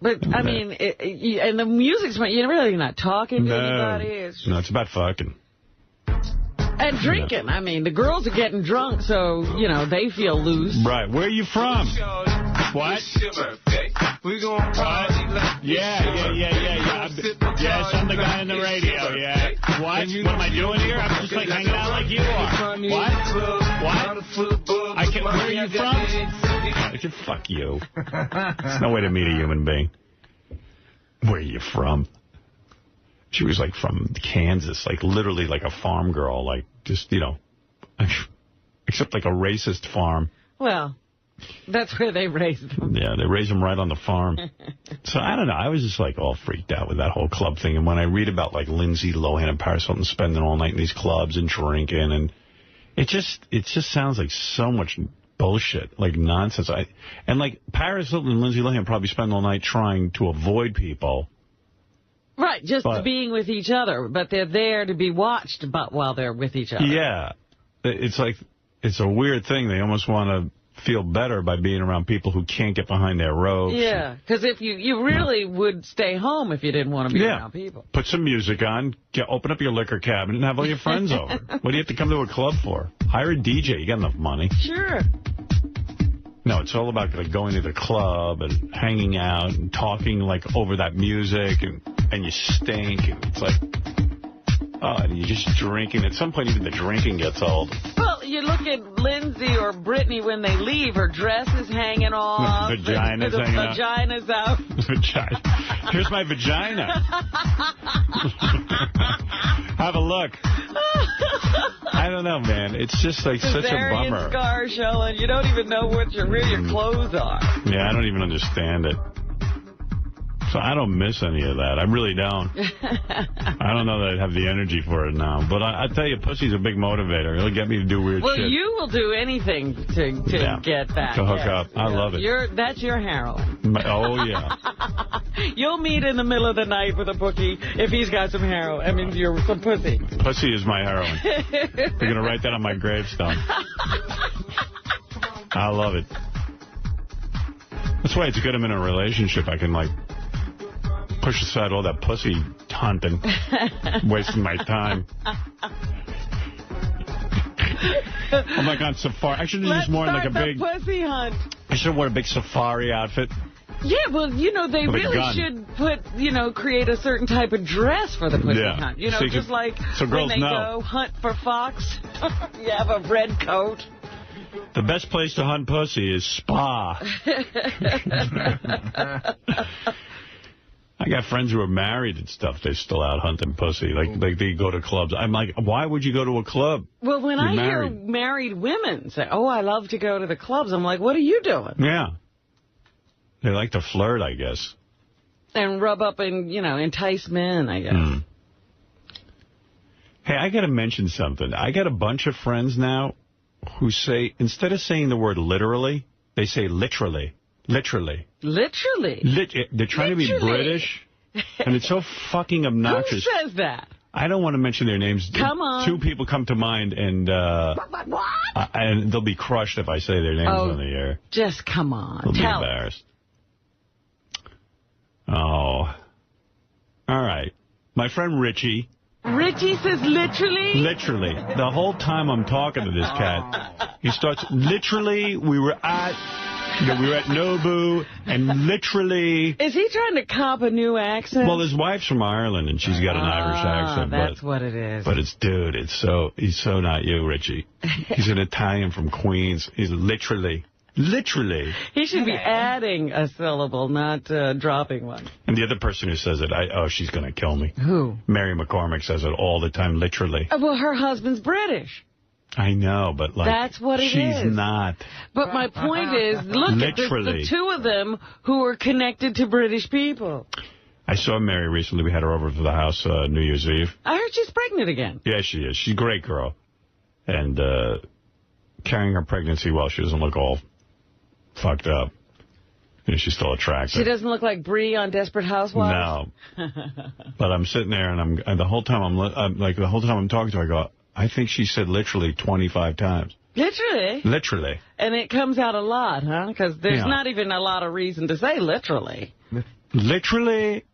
But, I mean, and the music's, you're really not talking to anybody. No, it's about fucking. And drinking. I mean, the girls are getting drunk, so, you know, they feel loose. Right. Where are you from? What? We gonna party like Yeah. Yes, I'm the guy on the radio, yeah. What? What am I doing here? I'm just, like, hanging out like you are. What? Where are you from? I said, fuck you. There's no way to meet a human being. Where are you from? She was, like, from Kansas, like, literally like a farm girl, like, just, you know, except like a racist farm. Well, that's where they raised them. Yeah, they raised them right on the farm. So, I don't know. I was just, like, all freaked out with that whole club thing. And when I read about, like, Lindsay Lohan and Paris Hilton spending all night in these clubs and drinking, and it just sounds like so much bullshit, like nonsense. And, like, Paris Hilton and Lindsay Lohan probably spend all night trying to avoid people. Right, just being with each other, but they're there to be watched while they're with each other. Yeah. It's like, it's a weird thing. They almost want to feel better by being around people who can't get behind their ropes. Yeah, because if you really would stay home if you didn't want to be around people. Put some music on, open up your liquor cabinet, and have all your friends over. What do you have to come to a club for? Hire a DJ. You got enough money. Sure. No, it's all about, like, going to the club and hanging out and talking, like, over that music, and you stink, and it's like, and you're just drinking. At some point, even the drinking gets old. Well, you look at Lindsay or Brittany when they leave, her dress is hanging off. Vagina's hanging out. Vagina's out. Vagina. Here's my vagina. Have a look. I don't know, man. It's just like such a bummer. Scar showing. You don't even know what your clothes are. Yeah, I don't even understand it. So I don't miss any of that. I really don't. I don't know that I'd have the energy for it now. But I tell you, pussy's a big motivator. It'll get me to do weird shit. Well, you will do anything to get that. To hook up. I love it. That's your heroin. Oh, yeah. You'll meet in the middle of the night with a bookie if he's got some heroin. I mean, some pussy. Pussy is my heroin. They're going to write that on my gravestone. I love it. That's why it's good I'm in a relationship. I can, like, push aside all that pussy hunting, wasting my time. I'm like on safari. I should have just worn like a big pussy hunt. I should have worn a big safari outfit. Yeah, well, you know, they really should create a certain type of dress for the pussy hunt. You know, so just like when they go hunt for fox, you have a red coat. The best place to hunt pussy is Spa. I got friends who are married and stuff. They're still out hunting pussy. Like they go to clubs. I'm like, why would you go to a club? Well, when I hear married women say, oh, I love to go to the clubs, I'm like, what are you doing? Yeah. They like to flirt, I guess. And rub up and, entice men, I guess. Hey, I got to mention something. I got a bunch of friends now who say, instead of saying the word literally, they say literally. Literally. Literally? They're trying to be British, and it's so fucking obnoxious. Who says that? I don't want to mention their names. Come on. 2 people come to mind, and they'll be crushed if I say their names on the air. Just come on. They'll be embarrassed. Oh. All right. My friend Richie. Richie says literally? Literally. The whole time I'm talking to this cat, he starts, literally, we were at Nobu, and literally... Is he trying to cop a new accent? Well, his wife's from Ireland, and she's got an Irish accent. That's what it is. But he's so not you, Richie. He's an Italian from Queens. He's literally... He should be adding a syllable, not dropping one. And the other person who says it, she's going to kill me. Who? Mary McCormick says it all the time, literally. Well, her husband's British. I know, but that's what it is. She's not. But my point is, look, the 2 of them who are connected to British people. I saw Mary recently. We had her over to the house New Year's Eve. I heard she's pregnant again. Yeah, she is. She's a great girl. And carrying her pregnancy well, she doesn't look all fucked up. She's still attractive. She doesn't look like Bree on Desperate Housewives? No. But I'm sitting there, and the whole time I'm talking to her, I go, I think she said literally 25 times. Literally? Literally. And it comes out a lot, huh? Because there's not even a lot of reason to say literally. Literally.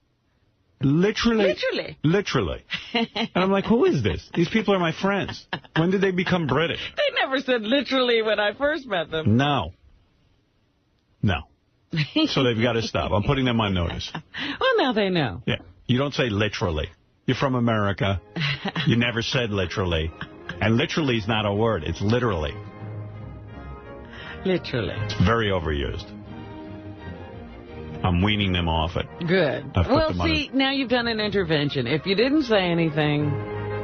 Literally. Literally. And I'm like, who is this? These people are my friends. When did they become British? They never said literally when I first met them. No. So they've got to stop. I'm putting them on notice. Well, now they know. Yeah. You don't say literally. You're from America. You never said literally. And literally is not a word. It's literally. Literally. It's very overused. I'm weaning them off it. Good. Well, see, now you've done an intervention. If you didn't say anything,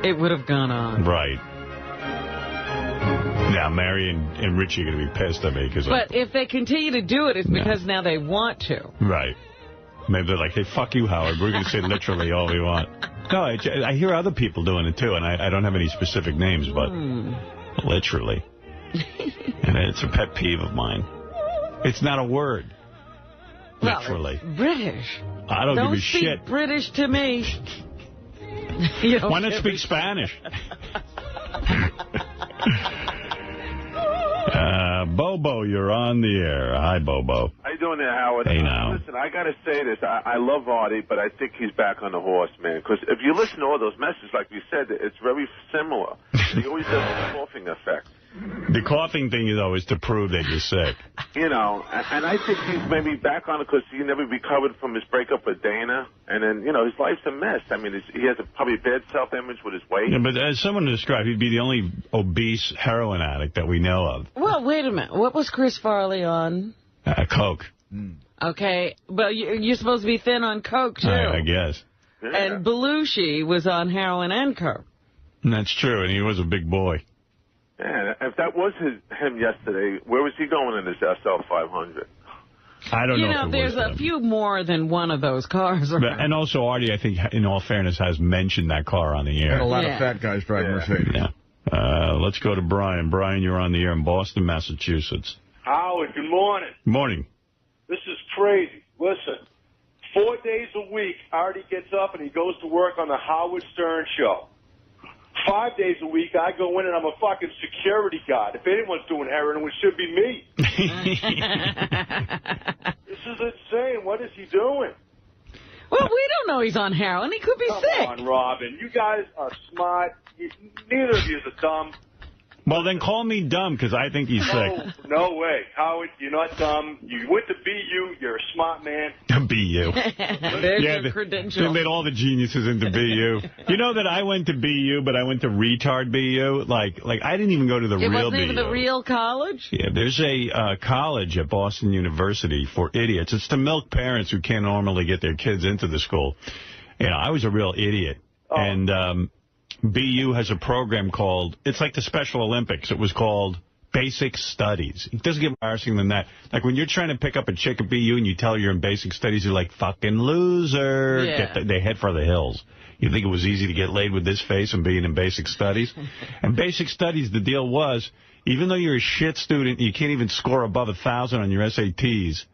it would have gone on. Right. Now, Mary and Richie are going to be pissed at me. But if they continue to do it, it's because now they want to. Right. Maybe they're like, hey, fuck you, Howard. We're going to say literally all we want. No, I hear other people doing it, too, and I don't have any specific names, but literally. And it's a pet peeve of mine. It's not a word. Literally. Well, British. I don't give a shit. Don't speak British to me. Why not speak Spanish? Bobo, you're on the air. Hi, Bobo. How you doing there, Howard? Hey, now. Listen, I got to say this. I love Artie, but I think he's back on the horse, man. Because if you listen to all those messages, like you said, it's very similar. He always does the coughing effect. The coughing thing, though, is to prove that you're sick. You know, and I think he's maybe back on it because he never recovered from his breakup with Dana. And then, you know, his life's a mess. I mean, he has probably bad self-image with his weight. Yeah, but as someone described, he'd be the only obese heroin addict that we know of. Well, wait a minute. What was Chris Farley on? Coke. Okay, but you're supposed to be thin on Coke, too. I guess. Yeah. And Belushi was on heroin and Coke. And that's true, and he was a big boy. Yeah, if that was him yesterday, where was he going in his SL500? I don't know. You know, there's a few more than one of those cars around. And also, Artie, I think, in all fairness, has mentioned that car on the air. And a lot of fat guys driving Mercedes. Yeah. Let's go to Brian. Brian, you're on the air in Boston, Massachusetts. Howard, good morning. Morning. This is crazy. Listen, 4 days a week, Artie gets up and he goes to work on the Howard Stern show. 5 days a week, I go in and I'm a fucking security guard. If anyone's doing heroin, it should be me. This is insane. What is he doing? Well, we don't know he's on heroin. He could be sick. Come on, Robin. You guys are smart. Neither of you are dumb. Well, then call me dumb, because I think he's sick. No way. Howard, you're not dumb. You went to BU. You're a smart man. BU. There's your credentials. They made all the geniuses into BU. You know that I went to BU, but I went to retard BU? Like I didn't even go to the real BU. It wasn't even the real college? Yeah, there's a college at Boston University for idiots. It's to milk parents who can't normally get their kids into the school. You know, I was a real idiot. Oh. And BU has a program called, it's like the Special Olympics. It was called Basic studies. It doesn't get more embarrassing than that. Like when you're trying to pick up a chick at BU and you tell her you're in basic studies, you're like, fucking loser. Yeah. They head for the hills. You think it was easy to get laid with this face and being in basic studies? And basic studies, the deal was, even though you're a shit student, you can't even score above 1,000 on your SATs,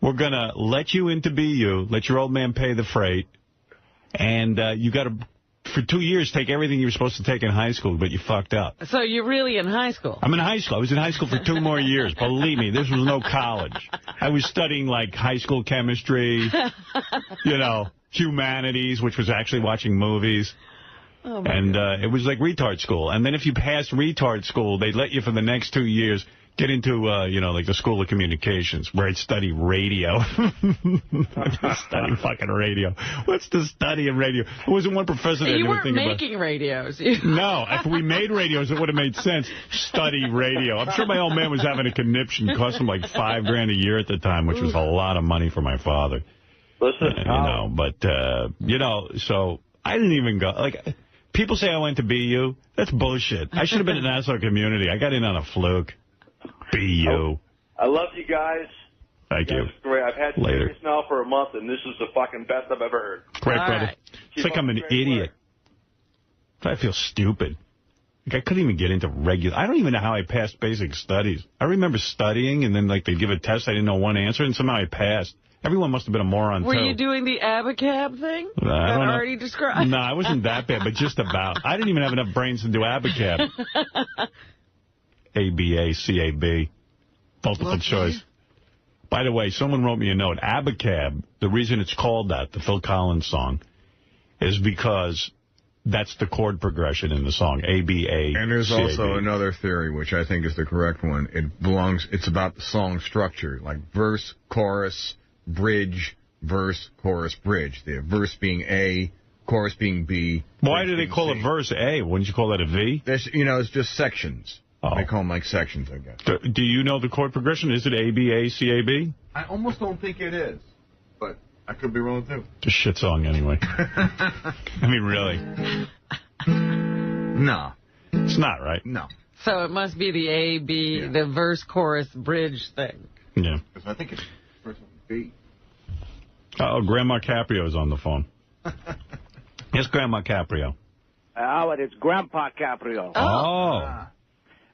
we're going to let you into BU, let your old man pay the freight, and you got to, for 2 years, take everything you were supposed to take in high school, but you fucked up. So you're really in high school? I'm in high school. I was in high school for 2 more years. Believe me, this was no college. I was studying, like, high school chemistry, you know, humanities, which was actually watching movies. Oh and it was like retard school. And then if you passed retard school, they'd let you for the next 2 years get into, you know, like the School of Communications, where I'd study radio. Study fucking radio. What's the study of radio? There wasn't one professor that You knew anything weren't about. making radios. No, if we made radios, it would have made sense. Study radio. I'm sure my old man was having a conniption. It cost him like $5,000 a year at the time, which was a lot of money for my father. Listen, you know, but, you know, so I didn't even go. Like, people say I went to BU. That's bullshit. I should have been in Nassau Community. I got in on a fluke. BU. I love you guys. Thank you. It's great. I've had Later. this now for a month, and this is the fucking best I've ever heard. Great, brother. Right. It's like I'm an idiot. I feel stupid. Like, I couldn't even get into regular. I don't even know how I passed basic studies. I remember studying, and then, like, they'd give a test. I didn't know one answer, and somehow I passed. Everyone must have been a moron, Were too. you doing the abacab thing I that don't know. Artie described? No, I wasn't that bad, but just about. I didn't even have enough brains to do abacab. A-B-A-C-A-B. Multiple choice. By the way, someone wrote me a note. Abacab, the reason it's called that, the Phil Collins song, is because that's the chord progression in the song, A-B-A-C-A-B. And there's also another theory, which I think is the correct one. It's about the song structure, like verse, chorus, bridge, verse, chorus, bridge. The verse being A, chorus being B. Why do they call a verse A? Wouldn't you call that a V? You know, it's just sections. Oh. They call them like sections, I guess. Do you know the chord progression? Is it A-B-A-C-A-B? I almost don't think it is, but I could be wrong, too. It's a shit song, anyway. I mean, really. No. It's not, right? No. So it must be the A, B, the verse, chorus, bridge thing. Yeah. Because I think it's first B. Oh, Grandma Caprio's on the phone. Yes, Grandma Caprio. Howard, it's Grandpa Caprio. Oh.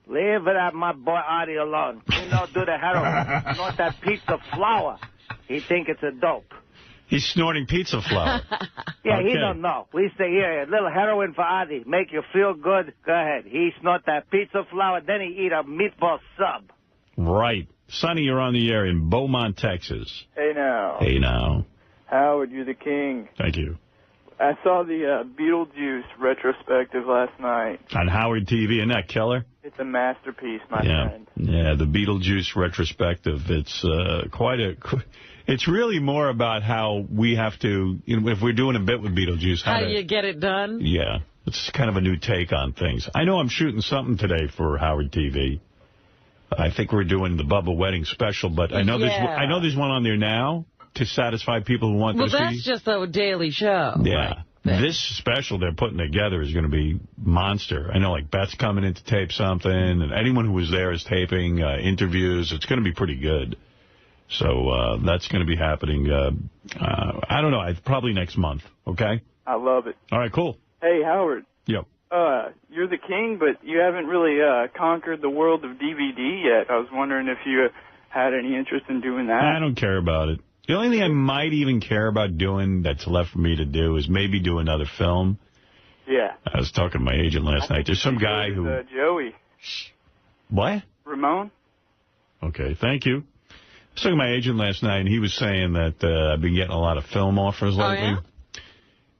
Leave it at my boy Artie alone. He don't do the heroin. Not that piece of flour. He think it's a dope. He's snorting pizza flour. Yeah, Okay. he don't know. We say, here, a little heroin for Artie. Make you feel good. Go ahead. He snort that pizza flour, then he eat a meatball sub. Right. Sonny, you're on the air in Beaumont, Texas. Hey now. Hey now. Howard, you're the king. Thank you. I saw the Beetlejuice retrospective last night. On Howard TV, isn't that killer? It's a masterpiece, my Yeah. friend. Yeah, the Beetlejuice retrospective. It's it's really more about how we have to, you know, if we're doing a bit with Beetlejuice. How you get it done? Yeah. It's kind of a new take on things. I know I'm shooting something today for Howard TV. I think we're doing the Bubba Wedding special, but I know there's one on there now to satisfy people who want to see. Well, that's just a daily show. Yeah. This special they're putting together is going to be monster. I know, like, Beth's coming in to tape something, and anyone who was there is taping interviews. It's going to be pretty good. So that's going to be happening, I don't know, probably next month, okay? I love it. All right, cool. Hey, Howard. Yep. You're the king, but you haven't really conquered the world of DVD yet. I was wondering if you had any interest in doing that. I don't care about it. The only thing I might even care about doing that's left for me to do is maybe do another film. Yeah. I was talking to my agent last night. There's some guy who... Joey. What? Ramon? Okay, thank you. I was talking to my agent last night, and he was saying that I've been getting a lot of film offers lately. Yeah?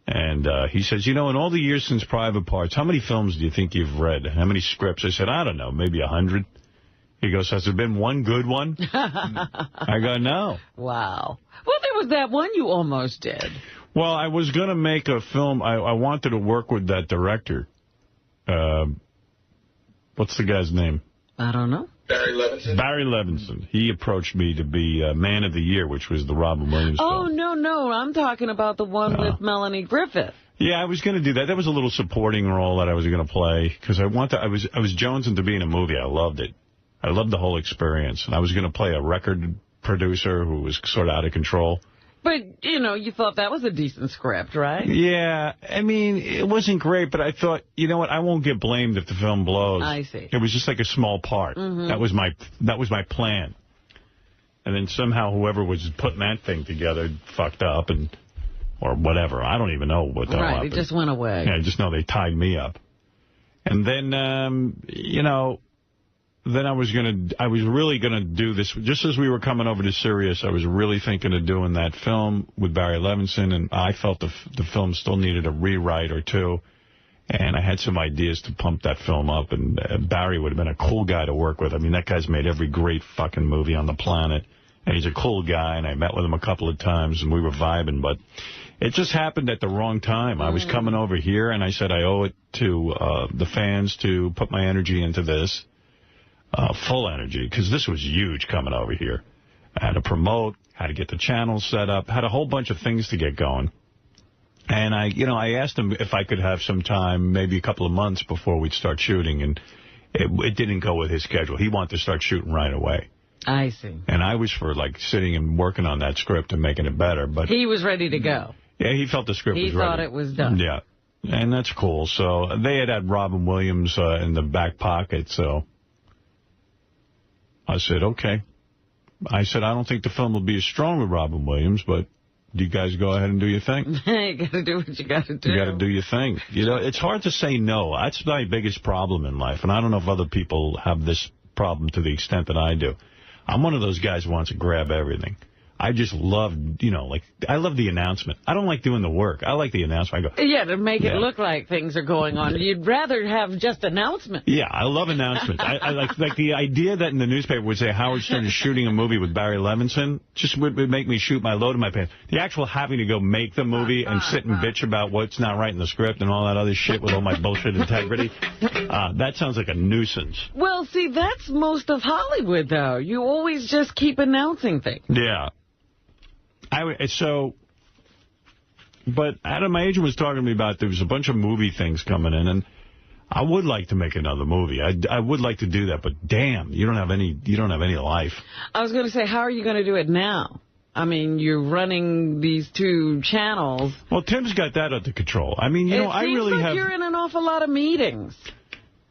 And he says, you know, in all the years since Private Parts, how many films do you think you've read? How many scripts? I said, I don't know, maybe 100. He goes, has there been one good one? I go, no. Wow. Well, there was that one you almost did. Well, I was going to make a film. I wanted to work with that director. What's the guy's name? I don't know. Barry Levinson. Barry Levinson. He approached me to be Man of the Year, which was the Robin Williams Oh, film. no. I'm talking about the one with Melanie Griffith. Yeah, I was going to do that. That was a little supporting role that I was going to play because I was jonesing to be in a movie. I loved it. I loved the whole experience. And I was going to play a record producer who was sort of out of control. But, you know, you thought that was a decent script, right? Yeah. I mean, it wasn't great, but I thought, you know what, I won't get blamed if the film blows. I see. It was just like a small part. Mm-hmm. That was my plan. And then somehow whoever was putting that thing together fucked up or whatever. I don't even know what the hell happened. Right, it just went away. Yeah, I just know they tied me up. And then, you know, then I was really going to do this. Just as we were coming over to Sirius, I was really thinking of doing that film with Barry Levinson, and I felt the film still needed a rewrite or two. And I had some ideas to pump that film up, and Barry would have been a cool guy to work with. I mean, that guy's made every great fucking movie on the planet, and he's a cool guy, and I met with him a couple of times, and we were vibing, but it just happened at the wrong time. I was coming over here, and I said I owe it to the fans to put my energy into this. Full energy, because this was huge coming over here. I had to promote, had to get the channel set up, had a whole bunch of things to get going. And I asked him if I could have some time, maybe a couple of months before we'd start shooting, and it didn't go with his schedule. He wanted to start shooting right away. I see. And I was for, like, sitting and working on that script and making it better. But he was ready to go. Yeah, he felt the script was ready. He thought it was done. Yeah, and that's cool. So they had Robin Williams in the back pocket, so I said, okay. I said, I don't think the film will be as strong with Robin Williams, but you guys go ahead and do your thing. You got to do what you got to do. You got to do your thing. You know, it's hard to say no. That's my biggest problem in life, and I don't know if other people have this problem to the extent that I do. I'm one of those guys who wants to grab everything. I just love, I love the announcement. I don't like doing the work. I like the announcement. I go, yeah, to make it look like things are going on. You'd rather have just announcements. Yeah, I love announcements. I like the idea that in the newspaper would say Howard Stern is shooting a movie with Barry Levinson just would make me shoot my load in my pants. The actual having to go make the movie and sit and bitch about what's not right in the script and all that other shit with all my bullshit integrity, that sounds like a nuisance. Well, see, that's most of Hollywood, though. You always just keep announcing things. Yeah. But Adam, my agent was talking to me about there was a bunch of movie things coming in, and I would like to make another movie. I would like to do that, but damn, you don't have any life. I was going to say, how are you going to do it now? I mean, you're running these two channels. Well, Tim's got that under control. I mean, I really have. It seems like you're in an awful lot of meetings.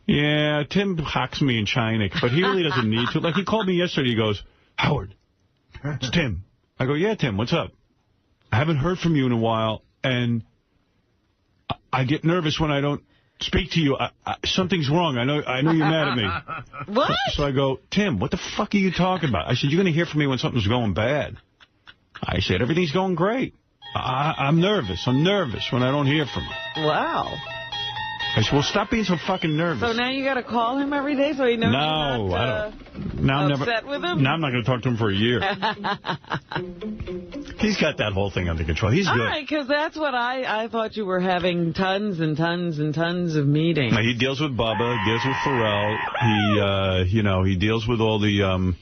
Yeah, Tim hawks me in China, but he really doesn't need to. Like, he called me yesterday. He goes, Howard, it's Tim. I go, yeah, Tim, what's up? I haven't heard from you in a while, and I get nervous when I don't speak to you. Something's wrong. I know you're mad at me. What? So I go, Tim, what the fuck are you talking about? I said, you're going to hear from me when something's going bad. I said, everything's going great. I'm nervous. I'm nervous when I don't hear from you. Wow. I said, well, stop being so fucking nervous. So now you got to call him every day so he knows you're not I don't. Now upset with him? Now I'm not going to talk to him for a year. He's got that whole thing under control. He's good. All right, because that's what I thought you were having tons and tons and tons of meetings. Now, he deals with Bubba, he deals with Pharrell. He deals with all the,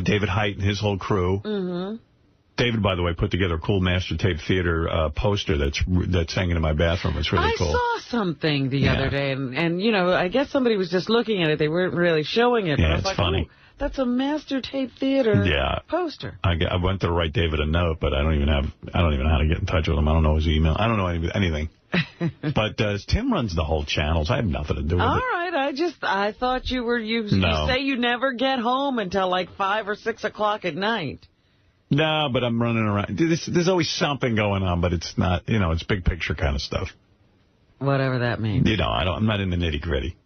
David Height and his whole crew. Mm-hmm. David, by the way, put together a cool Master Tape Theater poster that's hanging in my bathroom. It's really cool. I saw something the other day, and I guess somebody was just looking at it. They weren't really showing it. Yeah, it's funny. That's a Master Tape Theater poster. I went to write David a note, but I don't even know how to get in touch with him. I don't know his email. I don't know anything. But Tim runs the whole channels. I have nothing to do with it. All right. I thought you say you never get home until like 5 or 6 o'clock at night. No, but I'm running around. There's always something going on, but it's not, it's big picture kind of stuff. Whatever that means. I'm not in the nitty-gritty.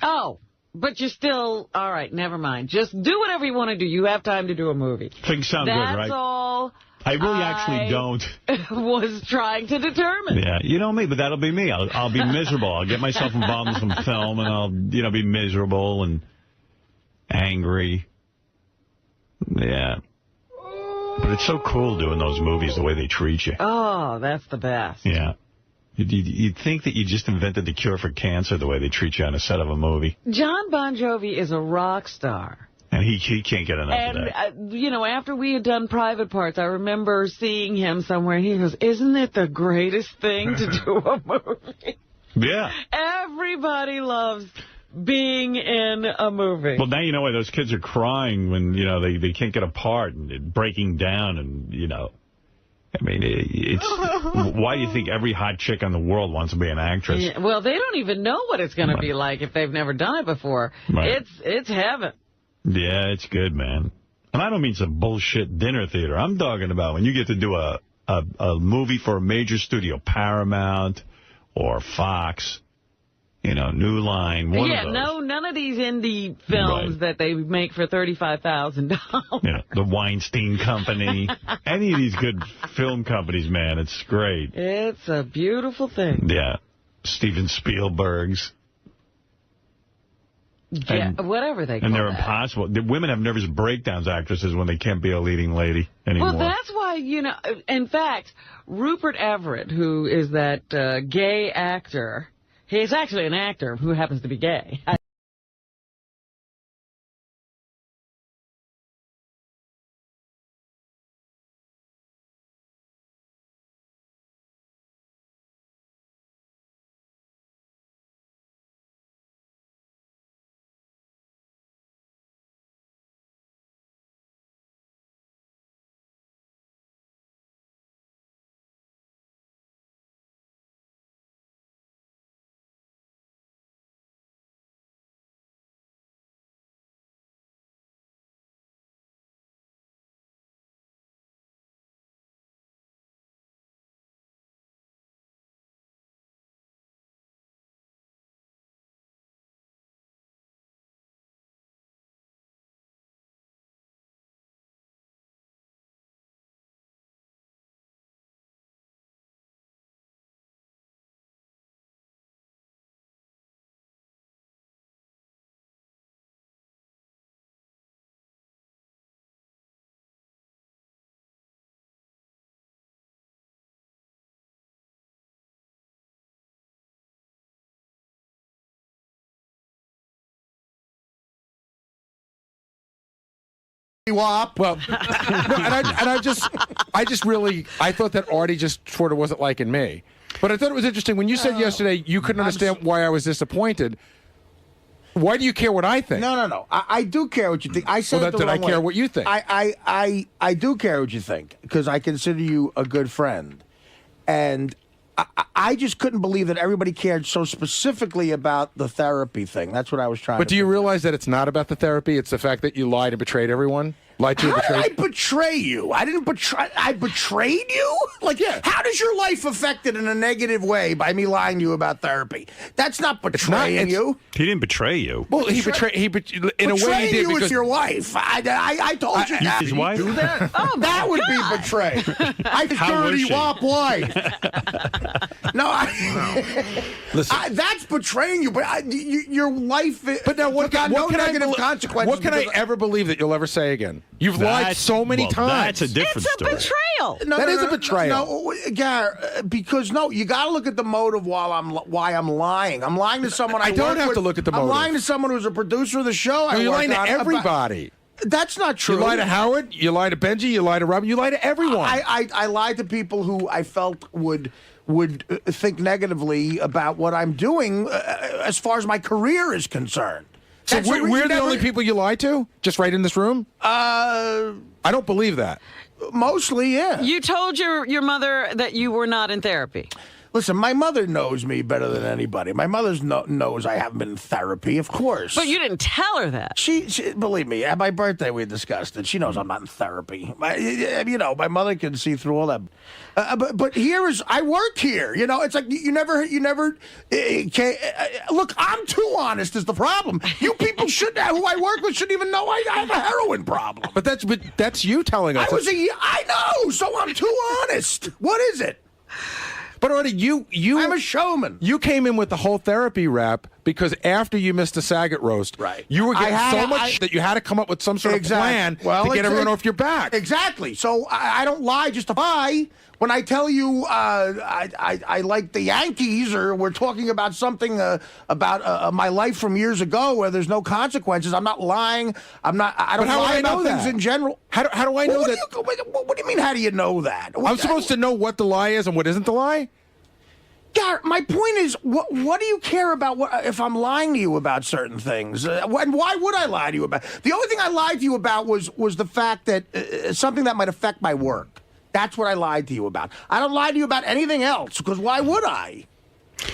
Oh, but you're still, all right, never mind. Just do whatever you want to do. You have time to do a movie. Things sound good, right? That's all I really actually don't. Was trying to determine. Yeah, you know me, but that'll be me. I'll be miserable. I'll get myself involved in some film, and I'll, be miserable and angry. Yeah. But it's so cool doing those movies, the way they treat you. Oh, that's the best. Yeah. You'd think that you just invented the cure for cancer, the way they treat you on a set of a movie. John Bon Jovi is a rock star. And he can't get enough of that. And, after we had done Private Parts, I remember seeing him somewhere, and he goes, isn't it the greatest thing to do a movie? Yeah. Everybody loves being in a movie. Well, now you know why those kids are crying when, you know, they can't get apart and breaking down and, you know. I mean, it's why do you think every hot chick in the world wants to be an actress? Yeah, well, they don't even know what it's going to be like if they've never done it before. Right. It's heaven. Yeah, it's good, man. And I don't mean some bullshit dinner theater. I'm talking about when you get to do a movie for a major studio, Paramount or Fox, you know, New Line, one of those. No, none of these indie films that they make for $35,000. Yeah, the Weinstein Company, any of these good film companies, man, it's great. It's a beautiful thing. Yeah, Steven Spielberg's. Yeah, whatever they call And they're that. impossible. The women have nervous breakdowns, actresses, when they can't be a leading lady anymore. Well, that's why, you know, in fact, Rupert Everett, who is that gay actor, he's actually an actor who happens to be gay. Well, no, I thought that Artie just sort of wasn't liking me. But I thought it was interesting. When you said yesterday you couldn't understand why I was disappointed, why do you care what I think? No. I do care what you think. I said did I care what you think? I do care what you think because I consider you a good friend. And I just couldn't believe that everybody cared so specifically about the therapy thing. That's what I was trying to But do you realize that it's not about the therapy? It's the fact that you lied and betrayed everyone? Lied to and How betrayed? did I betray you? I didn't betray. I betrayed you? Like, how does your life affected in a negative way by me lying to you about therapy? That's not betraying you. He didn't betray you. Well, in a way he Betraying did you because with your wife. I told you that. His wife? Do that? Oh, that would be betray. I dirty wop wife. Listen. That's betraying you. But your life. But now what got no negative consequences. What can I ever believe that you'll ever say again? You've lied so many times. That's a different story. Betrayal. That is a betrayal. No, Gar, because you got to look at the motive why I'm lying. I'm lying to someone. I don't have to look at the motive. I'm lying to someone who's a producer of the show. You're lying to everybody. That's not true. You lie to Howard. You lie to Benji. You lie to Robin. You lie to everyone. I lied to people who I felt would think negatively about what I'm doing as far as my career is concerned. So we're the only people you lie to? Just right in this room? I don't believe that. Mostly, yeah. You told your mother that you were not in therapy. Listen, my mother knows me better than anybody. My mother knows I haven't been in therapy, of course. But you didn't tell her that. She believe me, at my birthday we discussed it. She knows I'm not in therapy. My mother can see through all that. But I work here. It's like you never. Look, I'm too honest is the problem. You people who I work with shouldn't even know I have a heroin problem. But that's you telling us. I know, so I'm too honest. What is it? But Artie, I'm a showman. You came in with the whole therapy rap because after you missed the Saget roast, right? You were getting so much that you had to come up with some sort of plan to get everyone off your back. Exactly. So I don't lie just to lie. When I tell you I like the Yankees, or we're talking about something about my life from years ago where there's no consequences, I'm not lying. I don't lie about things in general. How do I know that? What do you mean? How do you know that? I'm supposed to know what the lie is and what isn't the lie? Garrett, my point is, what do you care about if I'm lying to you about certain things? And why would I lie to you about? The only thing I lied to you about was the fact that something that might affect my work. That's what I lied to you about. I don't lie to you about anything else, because why would I?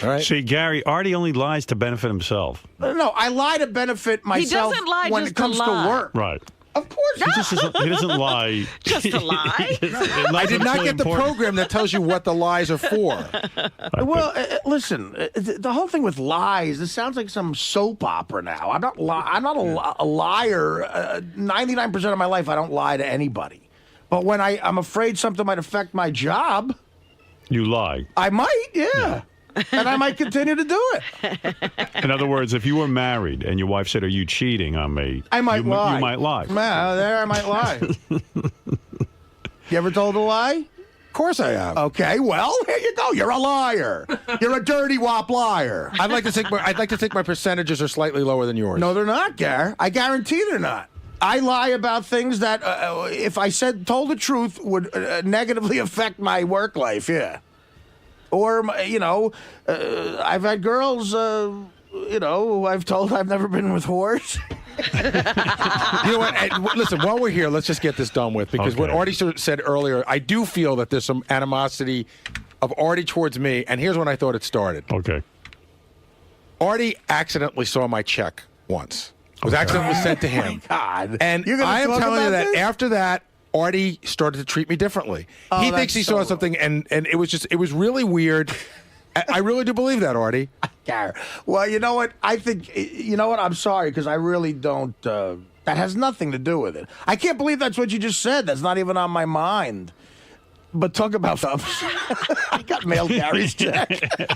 All right. See, Gary, Artie only lies to benefit himself. No, I lie to benefit myself when it comes to work. Right. Of course He doesn't lie. Just a lie? I did not get the program that tells you what the lies are for. Well, listen, the whole thing with lies, it sounds like some soap opera now. I'm not a liar. 99% of my life, I don't lie to anybody. But when I'm afraid something might affect my job... You lie. I might, yeah. And I might continue to do it. In other words, if you were married and your wife said, "Are you cheating on me?" I might lie. You might lie. There I might lie. You ever told a lie? Of course I have. Okay, well, here you go. You're a liar. You're a dirty wop liar. I'd like to think my percentages are slightly lower than yours. No, they're not, Gar. I guarantee they're not. I lie about things that, if I told the truth, would negatively affect my work life, yeah. Or, I've had girls, who I've told I've never been with whores. You know what? Listen, while we're here, let's just get this done with, because what Artie said earlier, I do feel that there's some animosity of Artie towards me, and here's when I thought it started. Okay. Artie accidentally saw my check once. It was accidentally sent to him. Oh, my God. And I am telling you that after that, Artie started to treat me differently. Oh, he thinks he saw something, and it was really weird. I really do believe that, Artie. Well, you know what? I think, I'm sorry, because I really don't, that has nothing to do with it. I can't believe that's what you just said. That's not even on my mind. But talk about thumbs. I got mailed Gary's check.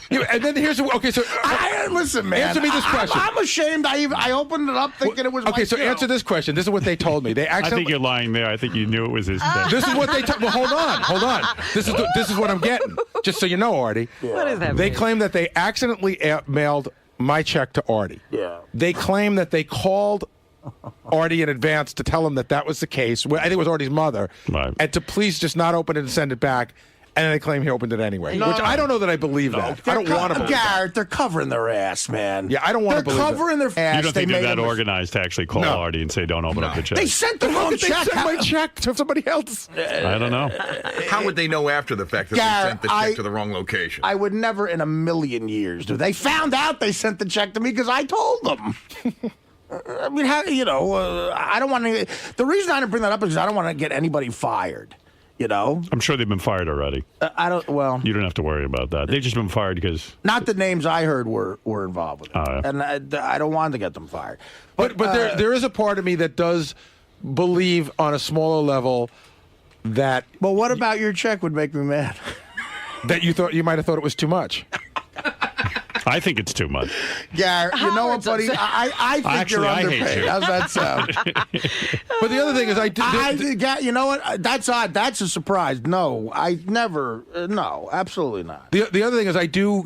And then here's listen, man. Answer me this question. I'm ashamed. I opened it up thinking it was. Okay, so answer this question. This is what they told me. I think you're lying there. I think you knew it was his check. This is what they told. Well, hold on. This is what I'm getting. Just so you know, Artie. Yeah. What does that They mean? claim that they accidentally mailed my check to Artie. Yeah. They claim that they called Artie in advance to tell him that was the case. I think it was Artie's mother. Right. And to please just not open it and send it back. And they claim he opened it anyway. No. Which I don't know that I believe that. I don't want to believe Garrett, they're covering their ass, man. Yeah, I don't want to believe They're covering their ass. You don't think they're that organized to actually call Artie and say, "Don't open up the check"? They sent the wrong check. They sent my check to somebody else. I don't know. How would they know after the fact that they sent the check to the wrong location? I would never in a million years do. They found out they sent the check to me because I told them. I mean, I don't want to. The reason I didn't bring that up is because I don't want to get anybody fired. I'm sure they've been fired already. I don't. Well, you don't have to worry about that. They've just been fired because not the names I heard were involved with it, and I don't want to get them fired. But there is a part of me that does believe on a smaller level that. Well, what about your check would make me mad? That you might have thought it was too much. I think it's too much. Yeah, you know what, buddy? I think you're underpaid. How's that sound? But the other thing is, you know what? That's odd. That's a surprise. No, I never. No, absolutely not. The other thing is,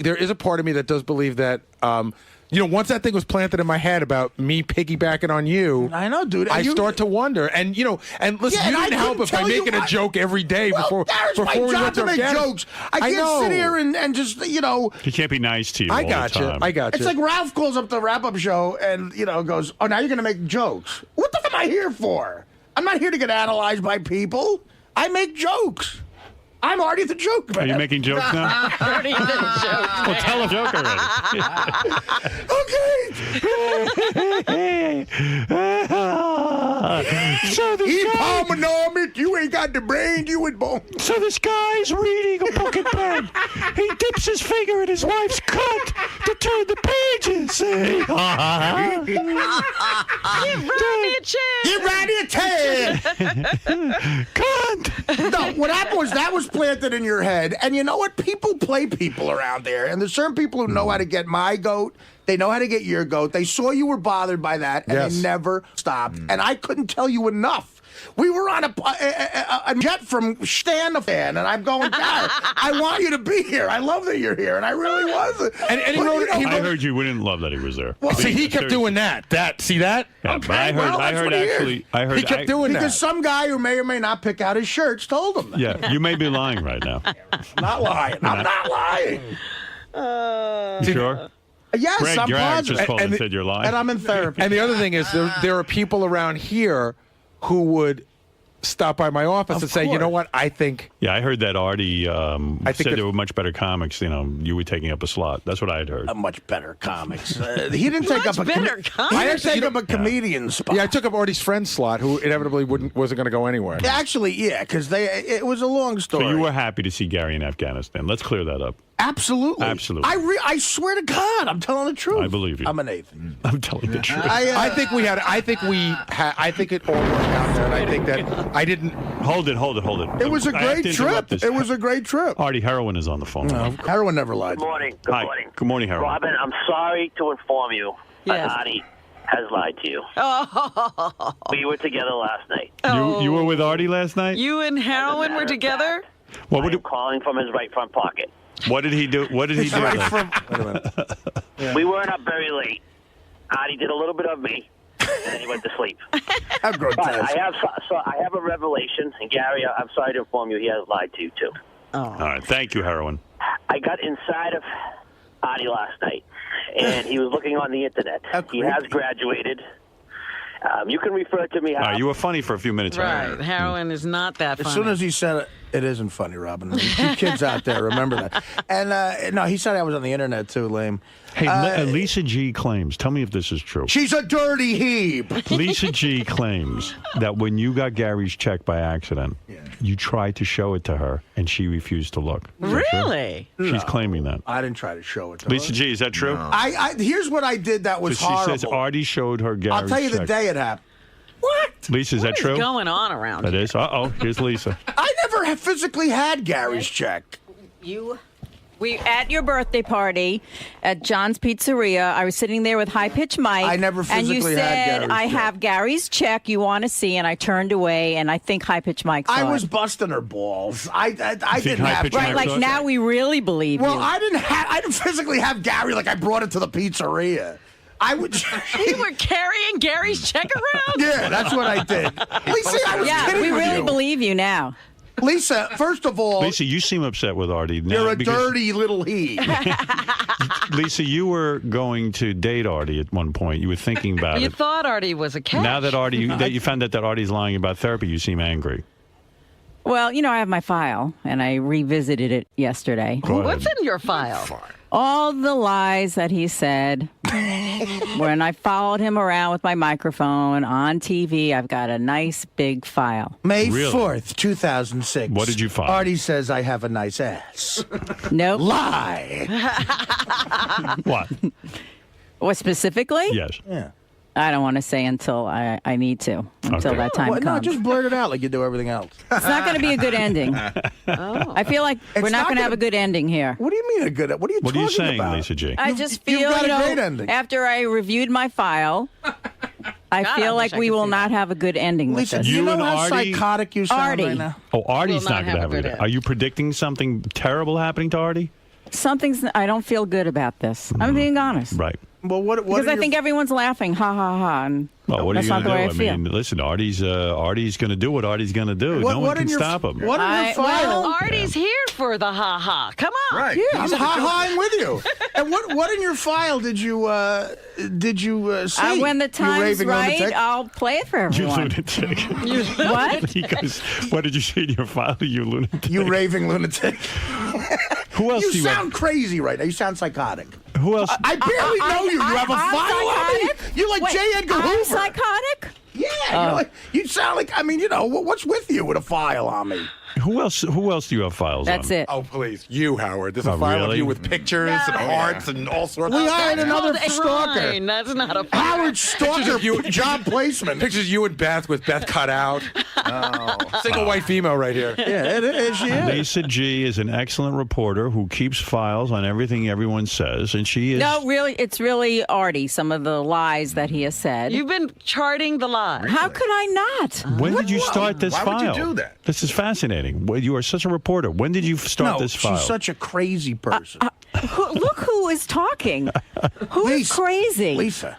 there is a part of me that does believe that. Once that thing was planted in my head about me piggybacking on you, I know, dude. I start to wonder. And listen, you didn't help if by making a joke every day before we went to make jokes. I can't sit here and just He can't be nice to you. I got you. It's like Ralph calls up the wrap-up show and goes, "Oh, now you're going to make jokes. What the f am I here for? I'm not here to get analyzed by people. I make jokes. I'm Artie the Joke Man." Are you making jokes now? Artie the Joke Man. Well, tell a joke Okay. So you ain't got the brain, you was born. So this guy's reading a book in bed. He dips his finger in his wife's cunt to turn the pages. Give Rodney a chance. Give Rodney a chance. Cunt. No, what happened was that was planted in your head. And you know what? People play people around there. And there's certain people who know how to get my goat. They know how to get your goat. They saw you were bothered by that, and they never stopped. And I couldn't tell you enough. We were on a jet from Sten to Fan, and I'm going, God, I want you to be here. I love that you're here, and I really was. And he wrote, I heard you wouldn't love that he was there. Well, see, he kept doing that. See that? Yeah, Okay, but I heard he kept doing that. Because some guy who may or may not pick out his shirts told him that. Yeah, you may be lying right now. Not lying. I'm not lying. You sure? Yes, Greg, I'm your aunt positive. just called and said you're lying. And I'm in therapy. And the other thing is, there are people around here who would stop by my office and say, you know what, I think... Yeah, I heard that Artie said that- there were much better comics. You know, you were taking up a slot. That's what I had heard. Much better comics. He didn't take up a better comics? He didn't take up a comedian spot. Yeah, I took up Artie's friend's slot, who inevitably wasn't going to go anywhere. Actually, yeah, because it was a long story. So you were happy to see Gary in Afghanistan. Let's clear that up. Absolutely. Absolutely. I swear to God, I'm telling the truth. I believe you. I'm an atheist. I'm telling the truth. I think it all worked out there, and I think that I didn't... Hold it. It was a I have great to trip. interrupt this. It was a great trip. Artie, Heroin is on the phone. No, Heroin never lied. Good morning. Good Hi. morning. Good morning, Heroin. Robin, I'm sorry to inform you that Artie has lied to you. Oh. We were together last night. You were with Artie last night? You and Heroin were together? I'm calling from his right front pocket. What did he do? What did he do? We weren't up very late. Artie did a little bit of me, and then he went to sleep. How grotesque. But I have a revelation, and Gary, I'm sorry to inform you, he has lied to you too. All right. Thank you, Heroin. I got inside of Artie last night, and he was looking on the internet. He has graduated. You can refer to me. All right, you were funny for a few minutes. Right. Heroin is not that funny. As soon as he said it, it isn't funny, Robin. You kids out there, remember that. And, no, he said I was on the internet, too, lame. Hey, Lisa G claims, tell me if this is true. She's a dirty heap. Lisa G claims that when you got Gary's check by accident, you tried to show it to her, and she refused to look. Is that true? Really? She's claiming that. I didn't try to show it to Lisa her. G, is that true? No. Here's what I did that was so she horrible. says Artie showed her Gary's check. I'll tell you the day it happened. Lisa, is that true? What's going on around That here? is. Uh-oh, here's Lisa. I never physically had Gary's check. We at your birthday party at John's Pizzeria. I was sitting there with High Pitch Mike. I never physically and you had said, Gary's I check. have Gary's check you want to see, and I turned away, and I think High Pitch Mike saw I was it. busting her balls. I didn't High have Pitch Mike Right, like now we really believe Well, you. I didn't physically have Gary like I brought it to the pizzeria. I would. You were carrying Gary's check around? Yeah, that's what I did. Lisa, I was kidding we with really you. believe you now. Lisa, first of all, Lisa, you seem upset with Artie now. you're a because- dirty little he. Lisa, you were going to date Artie at one point. You were thinking about You it. thought Artie was a catch. Now that you found out that Artie's lying about therapy, you seem angry. Well, you know, I have my file, and I revisited it yesterday. What's in your file? All the lies that he said. When I followed him around with my microphone on TV, I've got a nice big file. May Really? 4th, 2006. What did you find? Artie says I have a nice ass. Nope. Lie. What? What specifically? Yes. Yeah. I don't want to say until I need to, until that time Well, no, comes. just blurt it out like you do everything else. It's not going to be a good ending. I feel like we're It's not not going to have gonna- a good ending here. What do you mean a good? What are you What are talking you saying, about? Lisa G? I just feel, you've got you a know, great ending. after I reviewed my file, I God, feel I like wish I we could will see not have a good ending with Lisa, this. do you You know and how Artie- psychotic you sound Artie. right now? Oh, Artie's Will not not going to have have a a good good. Are you predicting something terrible happening to Artie? I don't feel good about this. I'm being honest. Right. Well, what Because I think everyone's laughing, ha ha ha. And Well, what are that's you not going the way to I do? feel. I mean, listen, Artie's going to do what Artie's going to do. What- no what one can in your- stop him. What in your file? Well, Artie's here for the ha-ha. Come on. Right. Yeah, I'm ha-haing with you. And what in your file did you see? When the You time's raving right, lunatic? I'll play it for You everyone. lunatic. What? He goes, what did you see in your file, you lunatic? You raving lunatic. Who else You do you sound crazy right now. You sound psychotic. Who else? I barely know you. You have a I'm file on me? psychotic? You're like Wait, J. Edgar I'm Hoover. psychotic? Yeah. You sound like, I mean, what's with you with a file on me? Who else do you have files on? That's it. Oh, please. You, Howard. There's a Oh, file of really? you with pictures and hearts and all sorts We of hired another That's stalker. fine. That's not a Howard Stalker, job placement. Pictures of you and Beth with Beth cut out. Single white female right here. Yeah, it is. She is. Lisa G is an excellent reporter who keeps files on everything everyone says, and she is. No, really, it's really Artie, some of the lies that he has said. You've been charting the lies. How could I not? When did you start this Why file? would you do that? This is fascinating. Well, you are such a reporter. When did you start No, this file? she's such a crazy person. Look who is talking. Who is crazy? Lisa,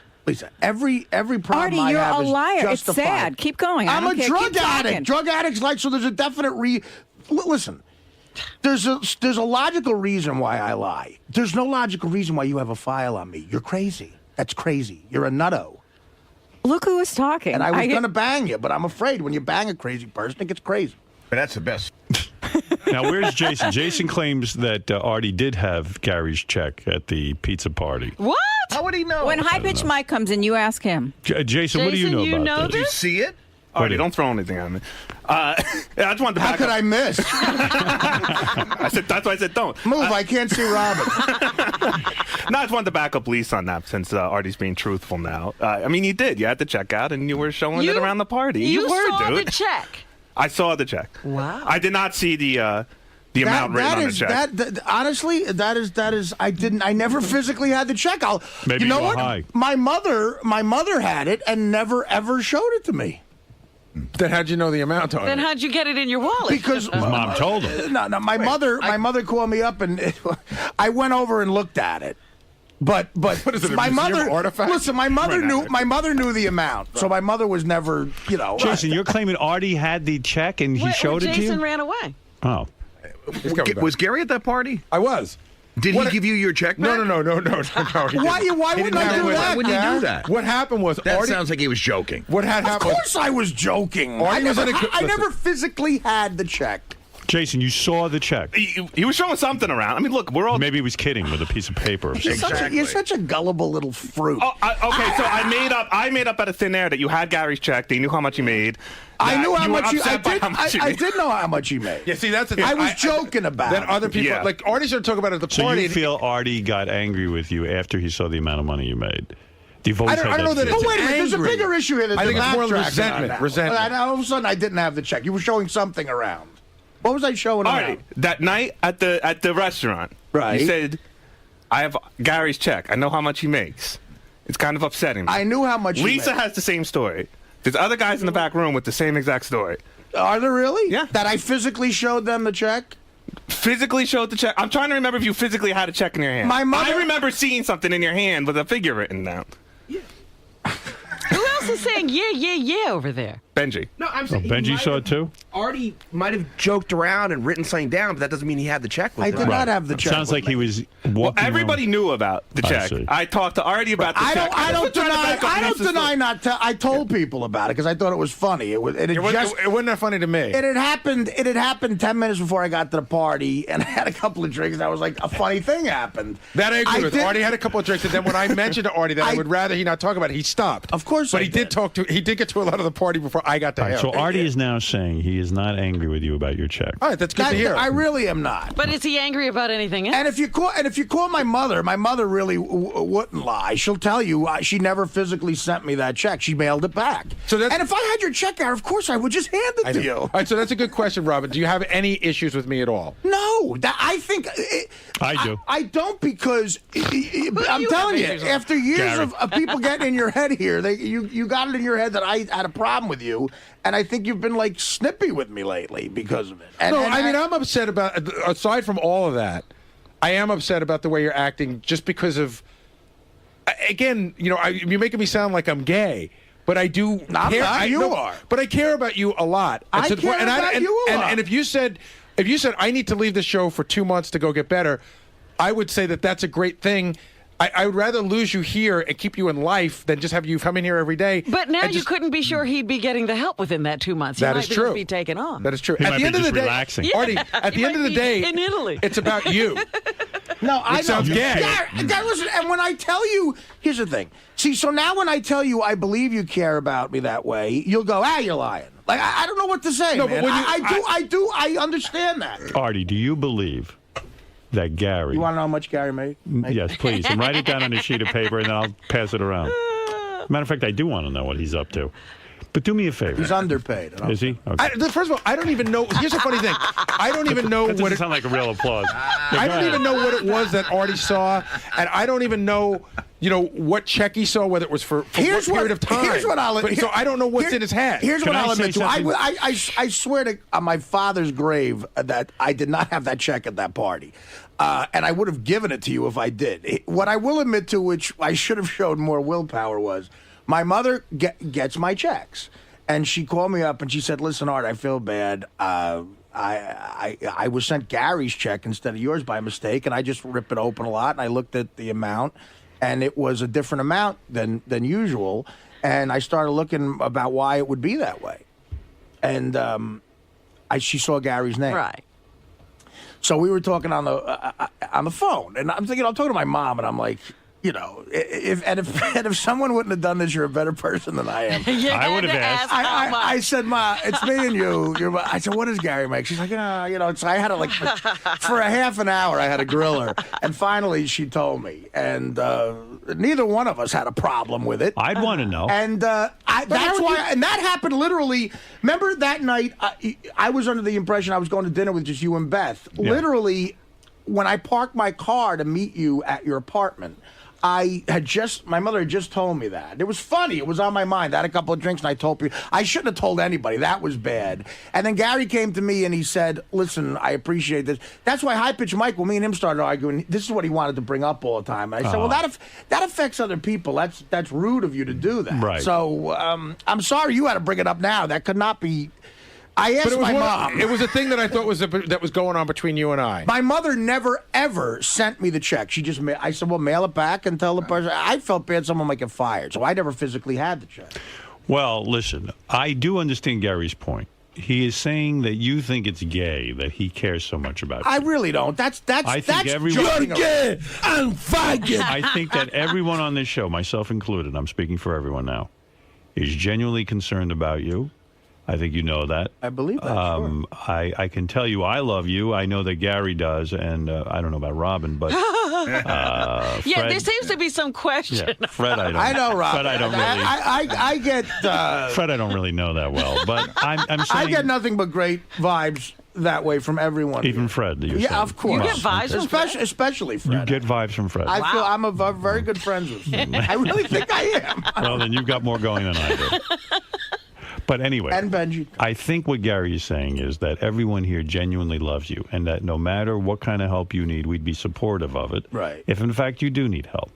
every problem Artie, I you're have a is liar. It's justified. sad. Keep going. I I'm don't a care. drug Keep talking. addict. Drug addicts like, so there's a definite listen. There's a logical reason why I lie. There's no logical reason why you have a file on me. You're crazy. That's crazy. You're a nutto. Look who was talking. And I was going to bang you, but I'm afraid when you bang a crazy person, it gets crazy. But that's the best. Now, where's Jason? Jason claims that Artie did have Gary's check at the pizza party. What? How would he know? When High Pitch Mike comes in, you ask him. Jason, what do you know about this? Did you see it? Artie, don't throw anything at me. I just wanted to How back could up. I miss? That's why I said don't. Move, I can't see Robin. No, I just wanted to back up Lisa on that since Artie's being truthful now. I mean, you did. You had the check out and you were showing it around the party. You were, saw dude. the check. I saw the check. Wow. I did not see the amount written on the check. Honestly, that is. I never physically had the check. Maybe you know you were what? high. My mother had it and never ever showed it to me. Then how'd you know the amount on Then it? how'd you get it in your wallet? Because His mom told him. No, my mother called me up and I went over and looked at it. But What is it, a my museum mother artifact? listen, my mother knew the amount. So my mother was never, Jason, you're claiming Artie had the check and he showed it to you? Jason ran away. Oh. Was Gary at that party? I was. Did he give you your check back? No. Why Why wouldn't I do that? Why wouldn't he do that? What happened was That Artie, sounds like he was joking. What had Of happened? course I was joking. Artie was in a I never physically had the check. Jason, you saw the check. He was showing something around. I mean, look, we're all. Maybe he was kidding with a piece of paper or something. You're such a gullible little fruit. Oh, okay, so I made up out of thin air that you had Gary's check. That you knew how much he made. I knew how you were much upset by how much he I made. did know how much he made. Yeah, see, that's the thing. I was joking about Then it. other people, Yeah. like Artie started talking about it at the So party. you feel Artie got angry with you after he saw the amount of money you made? You've I always don't had know that feeling. it's But wait a minute, there's a angry. bigger issue here. I think it's more backtracking resentment. on that. Resentment. All of a sudden, I didn't have the check. You were showing something around. What was I showing All around? right, that night at the restaurant, Right. You said, "I have Gary's check. I know how much he makes." It's kind of upsetting me. I knew how much he Lisa made. has the same story. There's other guys in the back room with the same exact story. Are there really? Yeah. That I physically showed them the check? Physically showed the check. I'm trying to remember if you physically had a check in your hand. My mother- I remember seeing something in your hand with a figure written down. Who else is saying yeah over there? Benji. No, I'm Oh, saying Benji saw it too? Artie might have joked around and written something down, but that doesn't mean he had the check with I him. did not have the check. Sounds like he was Well, walking everybody knew about the I check. see. I talked to Artie about the check. I don't was trying to deny. back up I don't Lisa's deny story. not. I told people about it because I thought it was funny. It wasn't that funny to me. It had happened. It had happened 10 minutes before I got to the party, and I had a couple of drinks. And I was like, a funny thing happened. That I agree with. did- Artie had a couple of drinks, and then when I mentioned to Artie that I would rather he not talk about it, he stopped. Of course, but I he did talk to. He did get to a lot of the party before I got to All right, him. so Artie is now saying he is not angry with you about your check. All right, that's good to hear. I really am not. But is he angry about anything else? And if you call my mother really wouldn't lie. She'll tell you she never physically sent me that check. She mailed it back. And if I had your check out, of course I would just hand it to you. All right, so that's a good question, Robin. Do you have any issues with me at all? No, I think I do. I don't because I'm telling you, after years of people getting in your head here, you got it in your head that I had a problem with you, and I think you've been like snippy with me lately because of it. I mean, I'm upset about. Aside from all of that, I am upset about the way you're acting, just because of. Again, you're making me sound like I'm gay. But I do I'm care. not, you are. But I care about you a lot. I care about you a lot. And if you said I need to leave the show for 2 months to go get better, I would say that that's a great thing. I would rather lose you here and keep you in life than just have you come in here every day. But now you couldn't be sure he'd be getting the help within that 2 months. That he is might true. Just be taken on. That is true. He At might the be end of the just day, relaxing. Artie, at the end of the day, in Italy. it's about you. No, I It sounds know. gay. Listen, and when I tell you, here's the thing. See, so now when I tell you I believe you care about me that way, you'll go, you're lying. Like I don't know what to say. No, man. but when I understand that. Artie, do you believe that Gary... You want to know how much Gary made? Yes, please. And write it down on a sheet of paper, and then I'll pass it around. Matter of fact, I do want to know what he's up to. But do me a favor. He's underpaid. Is he? Okay. First of all, I don't even know. Here's a funny thing. I don't even know That doesn't what it sound like a real applause. I don't even know what it was that Artie saw, and I don't even know, what check he saw, whether it was for what period of time. Here's what so I don't know what's in his head. Here's Can what I'll I say admit to. something? I swear to on my father's grave that I did not have that check at that party. And I would have given it to you if I did. What I will admit to, which I should have showed more willpower, was my mother gets my checks. And she called me up and she said, listen, Art, I feel bad. I was sent Gary's check instead of yours by mistake, and I just ripped it open a lot, and I looked at the amount, and it was a different amount than usual, and I started looking about why it would be that way, and she saw Gary's name. Right. So we were talking on the phone, and I'm thinking, I'm talking to my mom, and I'm like, you know, if someone wouldn't have done this, you're a better person than I am. I would have asked. I said, Ma, it's me and you. I said, what does Gary make? She's like, you know. So I had to for a half an hour, I had to grill her, and finally she told me, and neither one of us had a problem with it. I'd want to know. And that's why, and that happened literally. Remember that night? I was under the impression I was going to dinner with just you and Beth. Yeah. Literally, when I parked my car to meet you at your apartment, my mother had just told me that. It was funny. It was on my mind. I had a couple of drinks, and I told people. I shouldn't have told anybody. That was bad. And then Gary came to me, and he said, listen, I appreciate this. That's why High Pitch Mike, when me and him started arguing, this is what he wanted to bring up all the time. And I said, well, that affects other people. That's rude of you to do that. Right. So I'm sorry you had to bring it up now. That could not be... I asked my mom. It was a thing that I thought that was going on between you and I. My mother never, ever sent me the check. She just, I said, well, mail it back and tell the person. I felt bad someone might get fired, so I never physically had the check. Well, listen, I do understand Gary's point. He is saying that you think it's gay that he cares so much about you. I really don't. That's everyone, you're gay. I'm faggot. I think that everyone on this show, myself included, I'm speaking for everyone now, is genuinely concerned about you. I think you know that. I believe that, sure. I can tell you I love you. I know that Gary does, and I don't know about Robin, but yeah, Fred, there seems to be some question. Yeah, Fred, I don't. I know Robin. Fred, I don't really. I get. Fred, I don't really know that well, but I'm saying I get nothing but great vibes that way from everyone. Even Fred. Yeah, saying. Of course. You get vibes from Fred? Especially Fred. You get vibes from Fred. I feel I'm a very good friends with him. I really think I am. Well, then you've got more going than I do. But anyway, and Benji. I think what Gary is saying is that everyone here genuinely loves you, and that no matter what kind of help you need, we'd be supportive of it. Right. If in fact you do need help.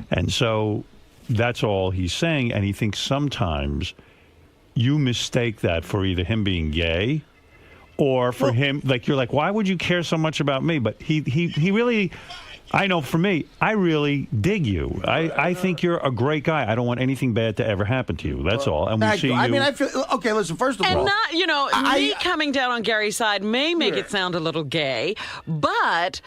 And so that's all he's saying, and he thinks sometimes you mistake that for either him being gay or for him, like, you're like, why would you care so much about me? But he really... I know for me, I really dig you. I think you're a great guy. I don't want anything bad to ever happen to you. That's all. And we see you. I mean, I feel okay. Listen, first of all, and not, you know, me coming down on Gary's side may make it sound a little gay, but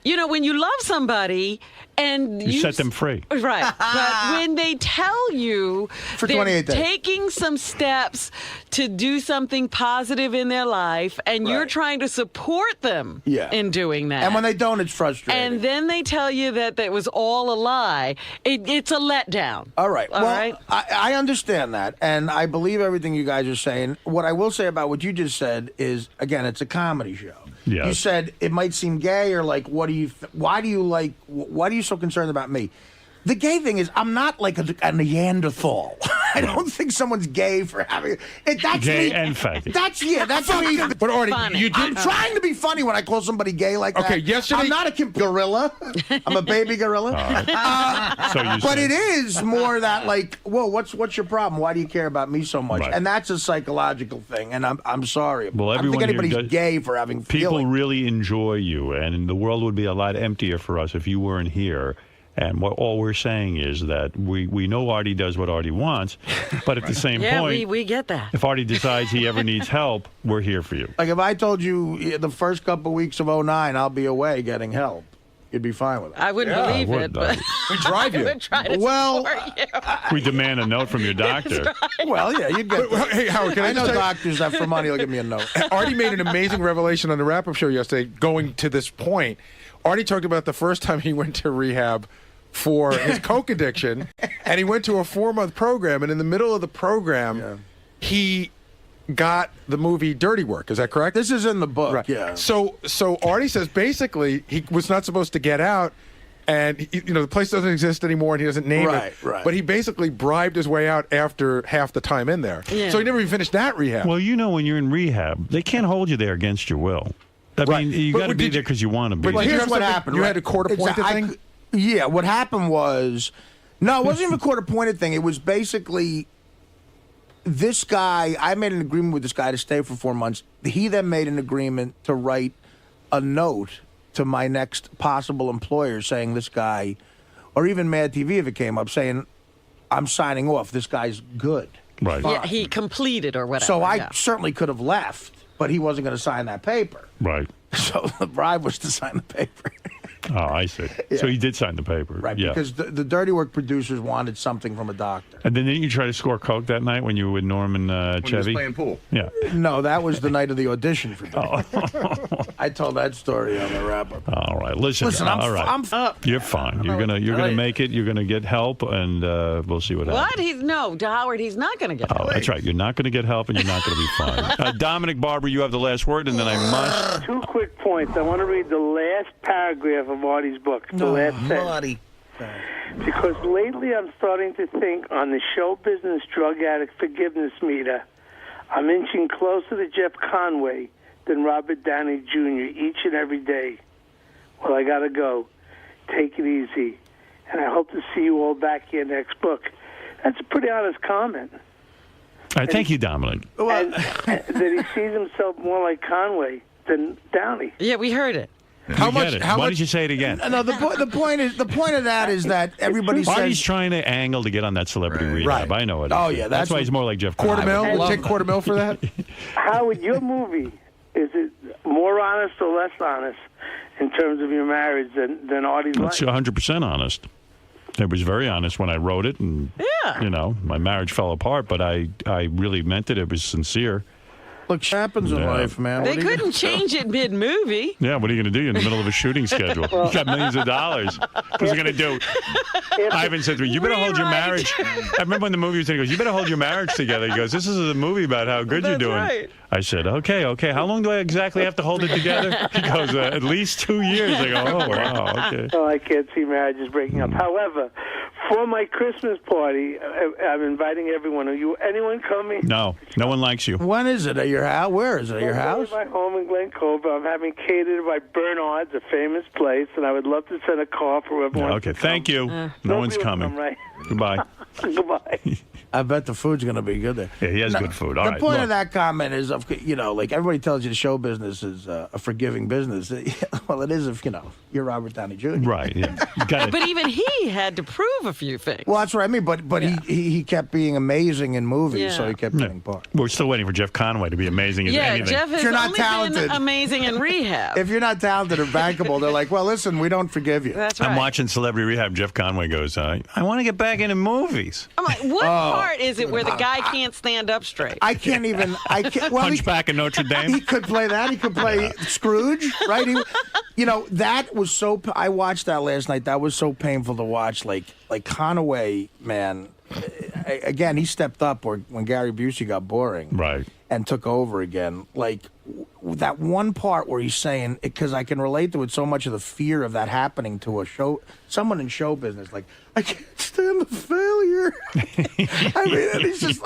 you know, when you love somebody and you set them free, right? But when they tell you for they're 28 days. taking some steps to do something positive in their life, and you're trying to support them in doing that, and when they don't, it's frustrating. And then they tell you that that was all a lie. It's a letdown. All right. All right. I understand that, and I believe everything you guys are saying. What I will say about what you just said is, again, it's a comedy show. Yes. You said it might seem gay, or like, why are you so concerned about me? The gay thing is, I'm not like a Neanderthal. I don't think someone's gay for having it. That's gay me. and faggot. That's me. But Artie, you did. I'm trying to be funny when I call somebody gay like that. Okay, yesterday I'm not a gorilla. I'm a baby gorilla. But it is more that like, whoa, what's your problem? Why do you care about me so much? Right. And that's a psychological thing. And I'm sorry. Well, I don't think everyone anybody's gay for having people feelings. really enjoy you, and the world would be a lot emptier for us if you weren't here. And all we're saying is that we know Artie does what Artie wants, but at the same point, we get that. If Artie decides he ever needs help, we're here for you. Like if I told you the first couple of weeks of 2009, I'll be away getting help, you'd be fine with it. I wouldn't believe it, but we drive you. I would try to support you. We demand a note from your doctor. Right. Well, yeah, you'd get. Hey, Howard, can I know just tell you- doctors that for money will give me a note. Artie made an amazing revelation on the wrap-up show yesterday. Going to this point, Artie talked about the first time he went to rehab for his coke addiction, and he went to a 4-month program, and in the middle of the program, he got the movie Dirty Work. Is that correct? This is in the book, right. yeah. So Artie says basically he was not supposed to get out, and the place doesn't exist anymore, and he doesn't name it. Right. But he basically bribed his way out after half the time in there. Yeah. So he never even finished that rehab. Well, when you're in rehab, they can't hold you there against your will. I mean, you got to be there because you want to be. But there. Here's what happened. You had a court-appointed thing? Yeah, what happened was... No, it wasn't even a court-appointed thing. It was basically... this guy, I made an agreement with this guy to stay for 4 months. He then made an agreement to write a note to my next possible employer saying this guy, or even Mad TV if it came up, saying, I'm signing off. This guy's good. Right. Yeah, he completed or whatever. So I certainly could have left, but he wasn't going to sign that paper. Right. So the bribe was to sign the paper. Oh, I see. Yeah. So he did sign the paper. Right, Yeah. because the Dirty Work producers wanted something from a doctor. And then didn't you try to score coke that night when you were with Norm and When he was Chevy? playing pool. Yeah. No, that was the night of the audition for Dirty Work. I told that story on the wrap-up. All right. Listen, I'm all right. I'm up. You're fine. You're gonna make it. You're gonna get help, and we'll see what happens. What? No, Howard, he's not going to get Oh, that's right. You're not going to get help, and you're not going to be fine. Dominic Barber, you have the last word, and then I must. 2 quick points. I want to read the last paragraph of Artie's book, the last sentence. Because lately I'm starting to think on the show business drug addict forgiveness meter, I'm inching closer to Jeff Conway than Robert Downey Jr. each and every day. Well, I got to go. Take it easy. And I hope to see you all back here next book. That's a pretty honest comment. All right, thank you, Dominic. And that he sees himself more like Conway than Downey. Yeah, we heard it. How much? Why did you say it again? No, the point of that is that everybody says Artie's trying to angle to get on that celebrity rehab. Right. I know it. Oh, is. yeah, that's why he's more like Jeff. $250,000. Conway. We'll take $250,000 for that. Howard, your movie, is it more honest or less honest in terms of your marriage than Artie's It's life? 100% honest. It was very honest when I wrote it, and my marriage fell apart, but I really meant it. It was sincere. Look, shit happens in life, man. They couldn't change it mid-movie. Yeah, what are you going to do? You're in the middle of a shooting schedule. You got millions of dollars. What's he going to do? Ivan said to me, you better hold your marriage. I remember when the movie was in, he goes, you better hold your marriage together. He goes, this is a movie about how good you're doing. Right. I said, okay. How long do I exactly have to hold it together? He goes, at least 2 years. I go, oh, wow, okay. Oh, I can't see marriages breaking up. However, for my Christmas party, I'm inviting everyone. Anyone coming? No one likes you. When is it? At your house? Where is it? At your house? At my home in Glen Cobra. I'm having catered by Bernard's, a famous place, and I would love to send a car for whoever wants Okay, to come. thank you. No one's coming. Right? Goodbye. Goodbye. I bet the food's going to be good there. Yeah, he has good food. All the right, point look. of that comment is, like everybody tells you the show business is a forgiving business. Well, it is if, you're Robert Downey Jr. Right, yeah. But even he had to prove a few things. Well, that's what I mean, but he kept being amazing in movies, so he kept getting part. We're still waiting for Jeff Conway to be amazing in anything. Jeff has If you're not only talented, been amazing in rehab. If you're not talented or bankable, they're like, well, listen, we don't forgive you. That's right. I'm watching Celebrity Rehab. Jeff Conway goes, I want to get back into movies. I'm like, what part is it where the guy can't stand up straight? I can't even. Well, Hunchback in Notre Dame. He could play that. He could play Scrooge, right? That was so. I watched that last night. That was so painful to watch. Like Conway, man. Again, he stepped up when Gary Busey got boring, right, and took over again. Like that one part where he's saying, because I can relate to it so much of the fear of that happening to someone in show business. Like, I can't stand the failure. He's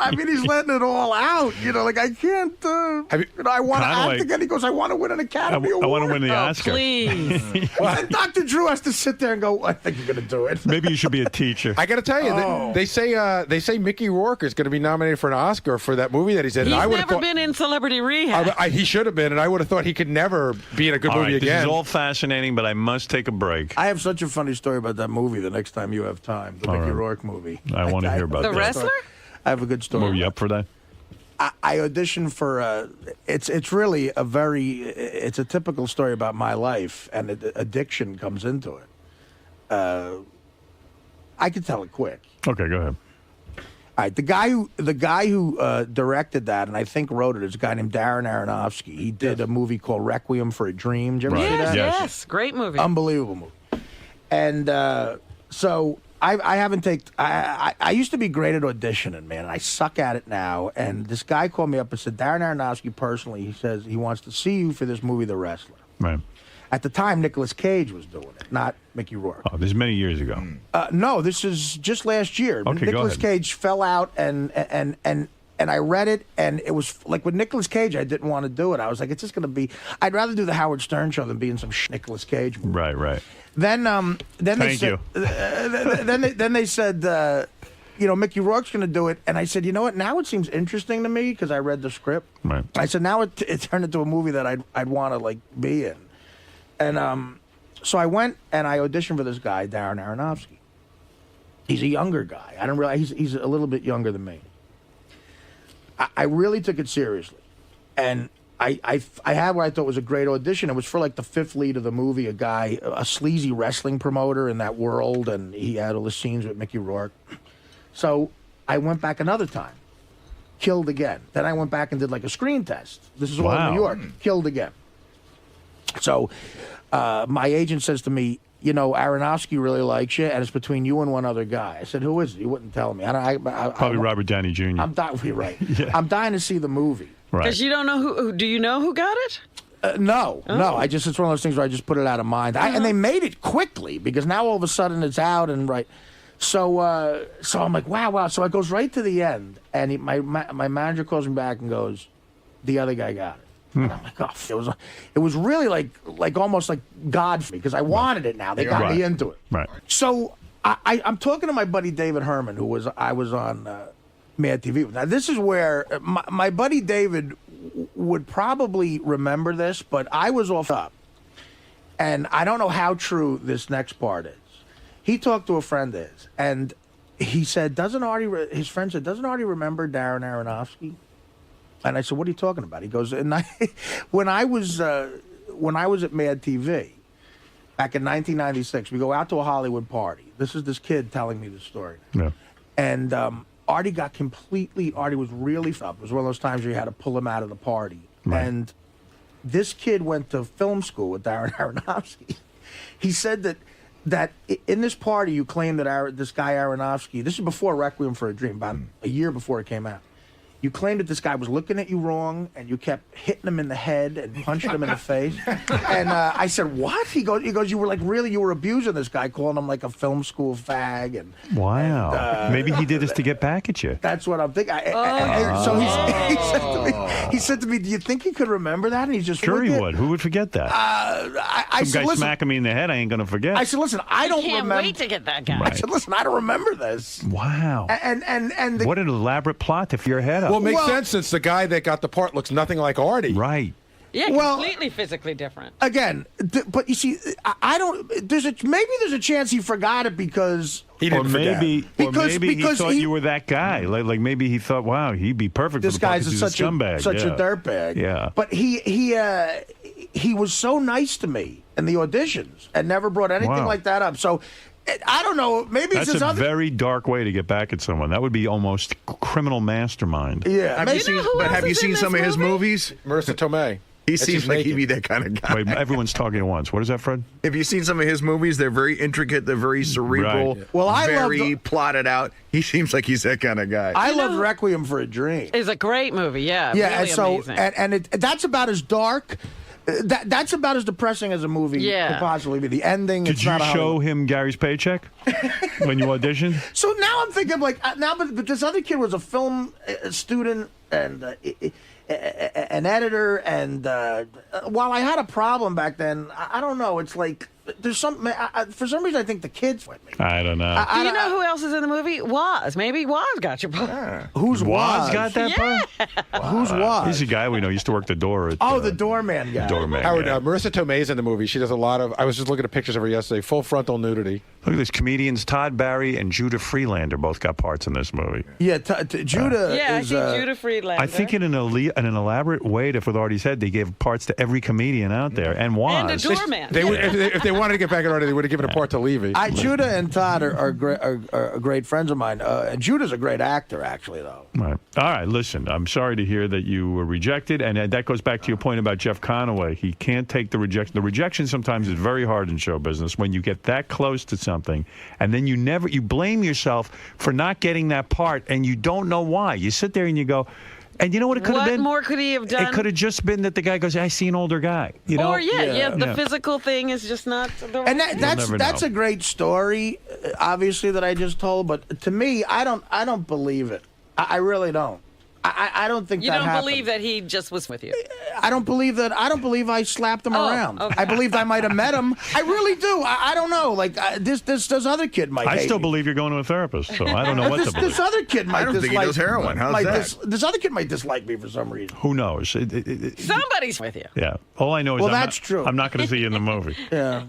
letting it all out. Like I can't. I want to act again. He goes, I want to win an Academy Award. I want to win the Oscar. Please. And Dr. Drew has to sit there and go, I think you're going to do it. Maybe you should be a teacher. I got to tell you, they say Mickey Rourke is going to be nominated for an Oscar for that movie that he's in. He's I never been in Celebrity Rehab. He should have been, and I would have thought he could never be in a good movie again. This is all fascinating, but I must take a break. I have such a funny story about that movie the next time you have time, the Mickey Rourke movie. I want to hear about that. The wrestler? I have a good story. Were you up for that? I auditioned for it's really it's a typical story about my life, and addiction comes into it. I can tell it quick. Okay, go ahead. All right, the guy who directed that and I think wrote it is a guy named Darren Aronofsky. He did a movie called Requiem for a Dream. Did you ever see that? Yes, great movie. Unbelievable movie. And so I haven't taken. I used to be great at auditioning, man, and I suck at it now. And this guy called me up and said, Darren Aronofsky personally, he says he wants to see you for this movie, The Wrestler. Right. At the time, Nicolas Cage was doing it, not Mickey Rourke. Oh, this is many years ago. No, this is just last year. Okay, Nicolas go ahead. Cage fell out, and I read it, and it was like with Nicolas Cage, I didn't want to do it. I was like, it's just going to be. I'd rather do the Howard Stern show than be in some Nicolas Cage movie. Right. Then they Thank said, you. then they said, Mickey Rourke's going to do it. And I said, you know what? Now it seems interesting to me because I read the script. Right. I said, now it turned into a movie that I'd want to, like, be in. And so I went and I auditioned for this guy, Darren Aronofsky. He's a younger guy. I didn't realize he's a little bit younger than me. I really took it seriously. And I had what I thought was a great audition. It was for like the 5th lead of the movie, a sleazy wrestling promoter in that world, and he had all the scenes with Mickey Rourke. So I went back another time, killed again. Then I went back and did like a screen test. This is all in New York, killed again. So my agent says to me, Aronofsky really likes you, and it's between you and one other guy. I said, who is it? He wouldn't tell me. Probably Robert Downey Jr. I'm dying. Right. Yeah. I'm dying to see the movie. Because you don't know who. Do you know who got it? No. It's one of those things where I just put it out of mind. And they made it quickly because now all of a sudden it's out and right. So I'm like, wow. So it goes right to the end, and my manager calls me back and goes, the other guy got it. And I'm like, oh, it was really like almost like God for me because I wanted it now. They got me into it. Right. So I'm talking to my buddy David Herman, I was on Mad TV. Now this is where my buddy David would probably remember this, but I was off up, and I don't know how true this next part is. He talked to a friend of his, and he said, his friend said, doesn't Artie remember Darren Aronofsky? And I said, what are you talking about? He goes, when I was at Mad TV back in 1996, we go out to a Hollywood party. This is this kid telling me the story. Yeah. And Artie was really up. It was one of those times where you had to pull him out of the party. Right. And this kid went to film school with Darren Aronofsky. He said that in this party you claimed that this guy Aronofsky, this is before Requiem for a Dream, about a year before it came out. You claimed that this guy was looking at you wrong, and you kept hitting him in the head and punching him in the face. And I said, what? He goes, you were abusing this guy, calling him like a film school fag. And wow. Maybe he did this to get back at you. That's what I'm thinking. So he said to me, do you think he could remember that? And he's just sure he would. Who would forget that? Some guy smacking me in the head, I ain't going to forget. I said, listen, I don't remember. Can't wait to get that guy. Right. I said, listen, I don't remember this. Wow. And what an elaborate plot to f your head up. Well, it makes sense since the guy that got the part looks nothing like Artie. Right. Yeah, completely physically different. Again, but you see, I don't. Maybe there's a chance he forgot it because he didn't forget. Maybe he thought you were that guy. Like maybe he thought, wow, he'd be perfect. This for the part guy's 'cause he's such a scumbag, such a dirtbag. Yeah. But he was so nice to me in the auditions and never brought anything like that up. So. I don't know. Maybe that's it's a very dark way to get back at someone. That would be almost criminal mastermind. Yeah. Have you seen some of his movies? Marissa Tomei. He seems like he'd be that kind of guy. Wait, everyone's talking at once. What is that, Fred? Have you seen some of his movies? They're very intricate. They're very cerebral. Right. Well, very plotted out. He seems like he's that kind of guy. I love Requiem for a Dream. It's a great movie. Yeah. Yeah. Really amazing. That's about as dark. That's about as depressing as a movie could possibly be. The ending. Did you show him Gary's paycheck when you auditioned? So now I'm thinking but this other kid was a film student and an editor, and while I had a problem back then, I don't know. It's like there's some for some reason I think the kids with me. I don't know. Do you know who else is in the movie? Waz. Maybe Waz got your part. Who's Waz? Got that part? Who's Waz? He's a guy we know. Used to work the door. The doorman guy. Doorman. Howard, Marissa Tomei's in the movie. She does a lot of. I was just looking at pictures of her yesterday. Full frontal nudity. Look at this. Comedians Todd Barry and Judah Freelander both got parts in this movie. Yeah, Judah. I think Judah Freelander. I think in an elaborate way with Artie's head, they gave parts to every comedian out there, and Waz. And a doorman. If they wanted to get back at Artie, they would have given a part to Levy. Judah and Todd are great friends of mine. And Judah's a great actor, actually, though. Right. All right. Listen, I'm sorry to hear that you were rejected, and that goes back to your point about Jeff Conaway. He can't take the rejection. The rejection sometimes is very hard in show business when you get that close to something, and then you blame yourself for not getting that part, and you don't know why. You sit there and you go. And you know what it could have been? What more could he have done? It could have just been that the guy goes, I see an older guy. You know? Or, the physical thing is just not the right thing. And that's a great story, obviously, that I just told. But to me, I don't believe it. I really don't. I don't think You that don't happened. believe that he just was with you? I don't believe that. I don't believe I slapped him around. okay. I believe I might have met him. I really do. I don't know. Like this other kid might. I hate still me. believe you're going to a therapist, so I don't know what to believe. This other kid might I don't dislike. think he does heroin. How's might that? This other kid might dislike me for some reason. Who knows? Somebody's with you. Yeah. All I know is Well, I'm that's true. I'm not going to see you in the movie. Yeah.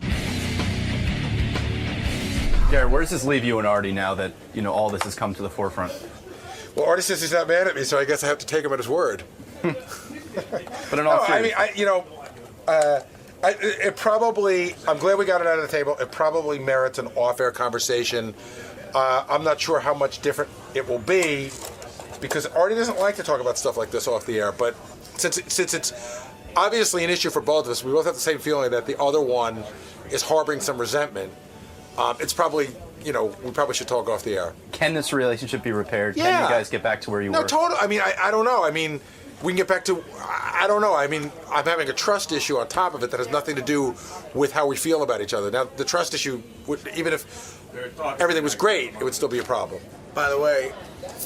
Gary, where does this leave you and Artie now that all this has come to the forefront? Well, Artie says he's not mad at me, so I guess I have to take him at his word. But in all seriousness, it probably, I'm glad we got it out of the table. It probably merits an off-air conversation. I'm not sure how much different it will be because Artie doesn't like to talk about stuff like this off the air. But since it's obviously an issue for both of us, we both have the same feeling that the other one is harboring some resentment. It's probably, we probably should talk off the air. can this relationship be repaired? Yeah. Can you guys get back to where you were? No, totally. I mean, I don't know. I mean, we can get back to, I don't know. I mean, I'm having a trust issue on top of it that has nothing to do with how we feel about each other. Now, the trust issue, even if everything was great, it would still be a problem. By the way,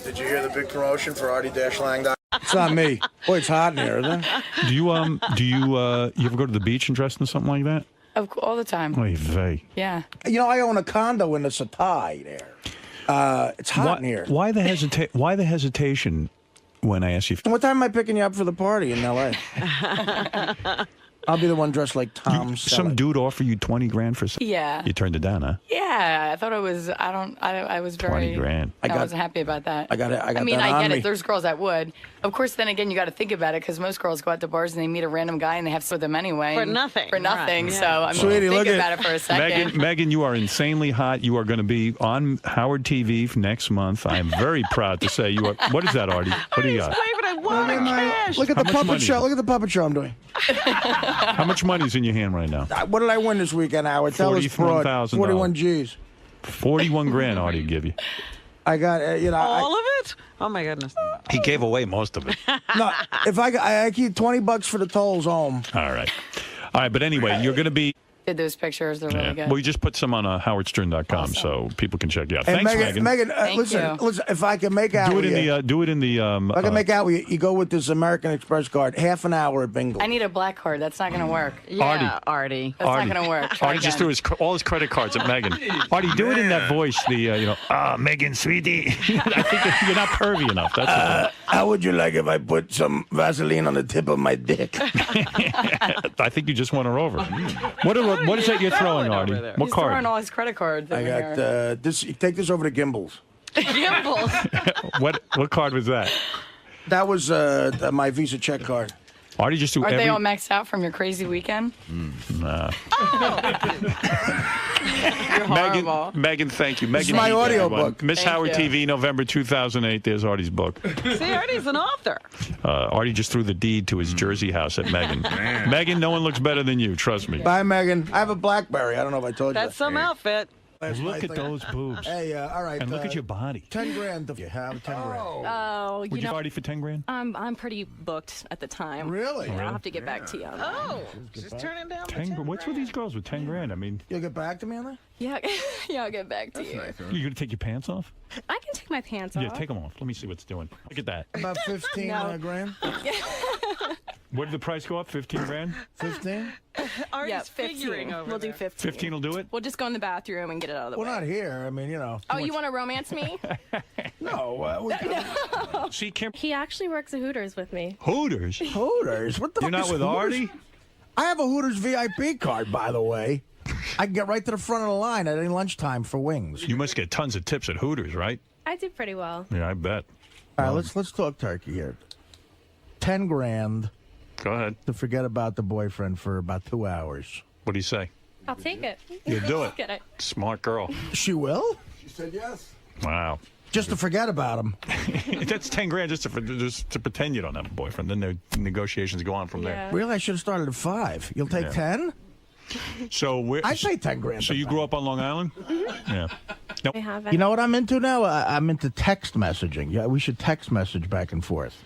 did you hear the big promotion for Artie-Lang? It's not me. Boy, it's hot in here, isn't it? Do you ever go to the beach and dress in something like that? All the time. Oy vey. Yeah. I own a condo in the Satai there. It's hot in here. Why the hesitation when I ask you? What time am I picking you up for the party in L.A.? I'll be the one dressed like Tom Selleck. Some dude offer you $20,000 for something. Yeah. You turned it down, huh? Yeah, I thought it was. I was very. $20,000. I wasn't happy about that. I got it. I mean, I get it. There's girls that would. Of course, then again, you got to think about it because most girls go out to bars and they meet a random guy and they have sex with them anyway. For nothing. For nothing. Right. So I mean, Sweetie, think look at- about it for a second. Megan, you are insanely hot. You are going to be on Howard TV next month. I am very proud to say you are. What is that, Artie? What do you got? Look at the How much puppet money? show. Look at the puppet show I'm doing. How much money's in your hand right now? What did I win this weekend, Howard? Tell us, fraud. $41,000. 41 G's. $41,000 Artie give you. I got, All of it? Oh, my goodness. He gave away most of it. No, if I keep $20 for the tolls home. All right. But anyway, you're going to be. Did those pictures? They're really good. Well, you just put some on howardstern.com so people can check you out. And Thanks, Megan. Thank listen, you. if I can make out Do it with in you, the. Do it in the. if I can make out with you, you go with this American Express card, half an hour at Bingo. I need a black card. That's not going to work. Yeah, Artie. That's not going to work. Try Artie just again. threw all his credit cards at Megan. Artie, do it in that voice. Megan, sweetie. I think you're not pervy enough. That's How would you like if I put some Vaseline on the tip of my dick? I think you just won her over. What is that you're throwing, Artie? What He's throwing card? all his credit cards. I over got here. this. Take this over to Gimbals. Gimbals. What card was that? That was my Visa check card. Artie just threw Are every. they all maxed out from your crazy weekend? Nah. You're horrible. Megan, thank you. Megan, my Heath, audio everyone. book. Miss Thank Howard you. TV, November 2008. There's Artie's book. See, Artie's an author. Artie just threw the deed to his Jersey house at Megan. Megan, no one looks better than you. Trust me. Bye, Megan. I have a BlackBerry. I don't know if I told you. That's some outfit. Look at those boobs. Hey, all right. And look at your body. $10,000 if you have $10,000. Oh, Would you party for $10,000? I'm pretty booked at the time. Really? Yeah, I'll have to get back to you. Oh, she's turning down the What's with these girls with $10,000? I mean, You'll get back to me on that? Yeah, yeah, I'll get back to you. you gonna take your pants off? I can take my pants Yeah, off. take them off. Let me see what's doing. Look at that. About 15 No. grand? What did the price go up? $15,000? 15? Artie's Yeah, 15. figuring over We'll do there. 15. 15 will do it? We'll just go in the bathroom and get it out of the Well, way. not here. I mean, Oh, you want to romance me? No. See, Kim. He actually works at Hooters with me. Hooters? Hooters? What the You're fuck not is with Hooters? Artie? I have a Hooters VIP card, by the way. I can get right to the front of the line at any lunchtime for wings. You must get tons of tips at Hooters, right? I do pretty well. Yeah, I bet. All right, let's talk turkey here. $10,000 Go ahead. to forget about the boyfriend for about 2 hours. What do you say? I'll take it. You'll do it. Get it. Smart girl. She will? She said yes. Wow. Just to forget about him. That's $10,000 just to pretend you don't have a boyfriend. Then the negotiations go on from there. Really, I should have started at 5. You'll take 10? So I'd say $10,000. So you grew up on Long Island? Yeah. I have it. You know what I'm into now? I'm into text messaging. Yeah, we should text message back and forth.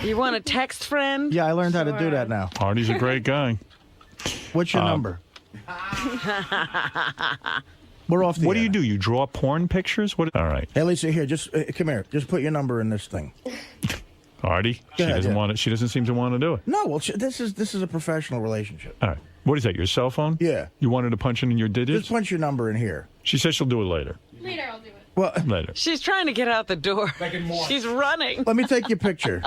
You want a text friend? Yeah, I learned how to do that now. Artie's a great guy. What's your number? We're off the What do air. you do? You draw porn pictures? What? All right. Hey, Lisa, here, just come here. Just put your number in this thing. Artie? Go ahead, yeah. She doesn't seem to want to do it. No, well, this is a professional relationship. All right. What is that, your cell phone? Yeah. You wanted to punch in your digits? Just punch your number in here. She says she'll do it later. Later, I'll do it. Well, later. She's trying to get out the door. She's running. Let me take your picture.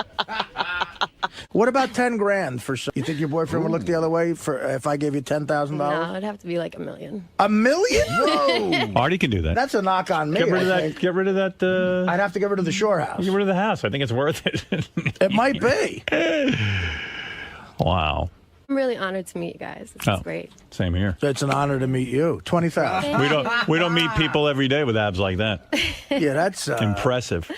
What about 10 grand for? You think your boyfriend would look the other way for if I gave you $10,000? No, it'd have to be like $1 million. $1 million? Whoa! Artie can do that. That's a knock on me. Get rid of I that. think. Get rid of that. I'd have to get rid of the shore house. Get rid of the house. I think it's worth it. It might be. Wow. I'm really honored to meet you guys. This is great. Same here. It's an honor to meet you. 20,000. We don't meet people every day with abs like that. Yeah, that's impressive.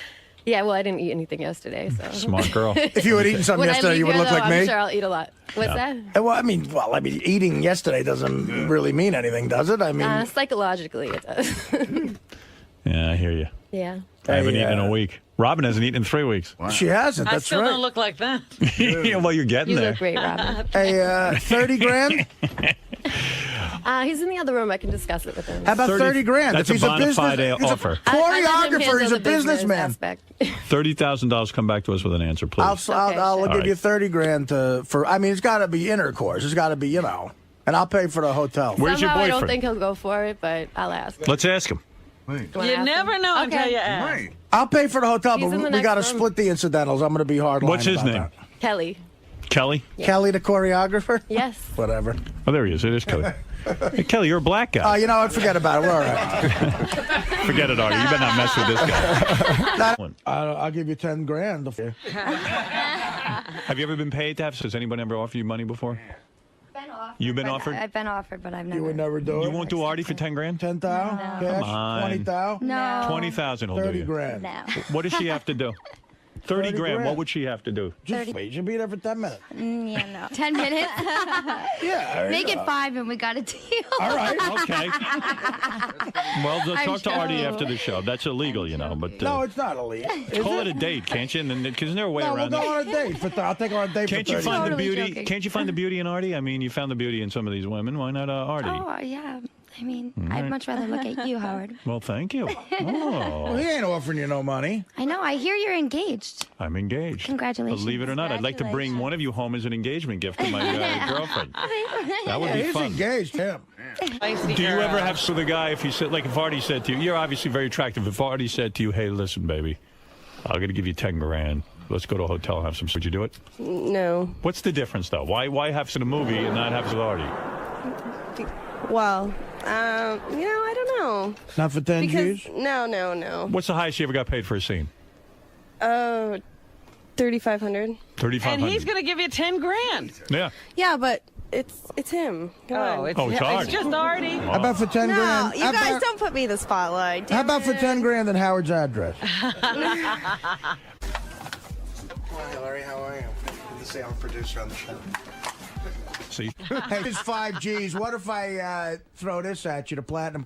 Yeah, well, I didn't eat anything yesterday, so. Smart girl. If you had eaten something When I yesterday, leave you would here, look though, like me. I'm sure I'll eat a lot. What's that? Well, I mean, eating yesterday doesn't really mean anything, does it? I mean, Psychologically, it does. Yeah, I hear you. Yeah. I haven't eaten in a week. Robin hasn't eaten in 3 weeks. She hasn't. I That's still right. don't look like that. Yeah, well, you're getting You there. look great, Robin. Hey, 30 grand? He's in the other room. I can discuss it with him. How about 30 grand? That's If he's a bona fide offer. choreographer, he's a businessman. $30,000. Come back to us with an answer, please. I'll give All you right. 30 grand for. I mean, it's got to be intercourse. It's got to be, and I'll pay for the hotel. Where's your Somehow I don't boyfriend? think he'll go for it, but I'll ask. Let's ask him. You never know until you ask. I'll pay for the hotel, He's in but the we got to next room. split the incidentals. I'm going to be hard. What's his name? Kelly. Kelly? Kelly, the choreographer? Yes. Whatever. Oh, there he is. It is Kelly. Hey, Kelly, you're a black guy. Oh, you know what? Forget about it. We're all right. Forget it, Artie. You better not mess with this guy. I'll give you 10 grand. Have you ever been paid to have? Has anyone ever offered you money before? You've been offered? I've been offered, but I've never. You would never do it? You won't do Artie for 10 grand? 10,000? No. Cash? Come on. 20,000? No. 20,000 will do 30 you. grand. No. What does she have to do? 30 grand. grand. What would she have to do? Just wait. You'll be there for 10 minutes. Yeah, no. 10 minutes? Yeah. Make it 5 and we got a deal. All right. Okay. Well, I'm talk to Artie sure. after the show. That's illegal, But No, it's not illegal. call it a date, can't you? And because there a way No, we'll around go that. on a date. I'll take her on a date Can't for you 30 find the Totally beauty? joking. Can't you find the beauty in Artie? I mean, you found the beauty in some of these women. Why not Artie? Oh, yeah. I mean, All I'd right. much rather look at you, Howard. Well, thank you. Well, Oh, he ain't offering you no money. I know. I hear you're engaged. I'm engaged. Congratulations. Believe it or not, I'd like to bring one of you home as an engagement gift to my girlfriend. That would be He's fun. engaged, him. Do you ever have with a guy if if Artie said to you, you're obviously very attractive. If Artie said to you, hey, listen, baby, I'm going to give you 10 grand. Let's go to a hotel and have some. Would you do it? No. What's the difference, though? Why have some movie and not have with Artie? Well, I don't know. Not for 10 Because, G's? no. What's the highest you ever got paid for a scene? Oh, 3,500. 3,500. And he's going to give you 10 grand. Yeah. Yeah, but it's him. Come on. it's Artie. It's just Artie. How about for 10 No, grand? you guys don't put me in the spotlight. How about for 10 grand and Howard's address? Hi, Larry. How are you? Good to say I'm a producer on the show. See? Hey, it's 5 G's. What if I throw this at you, the platinum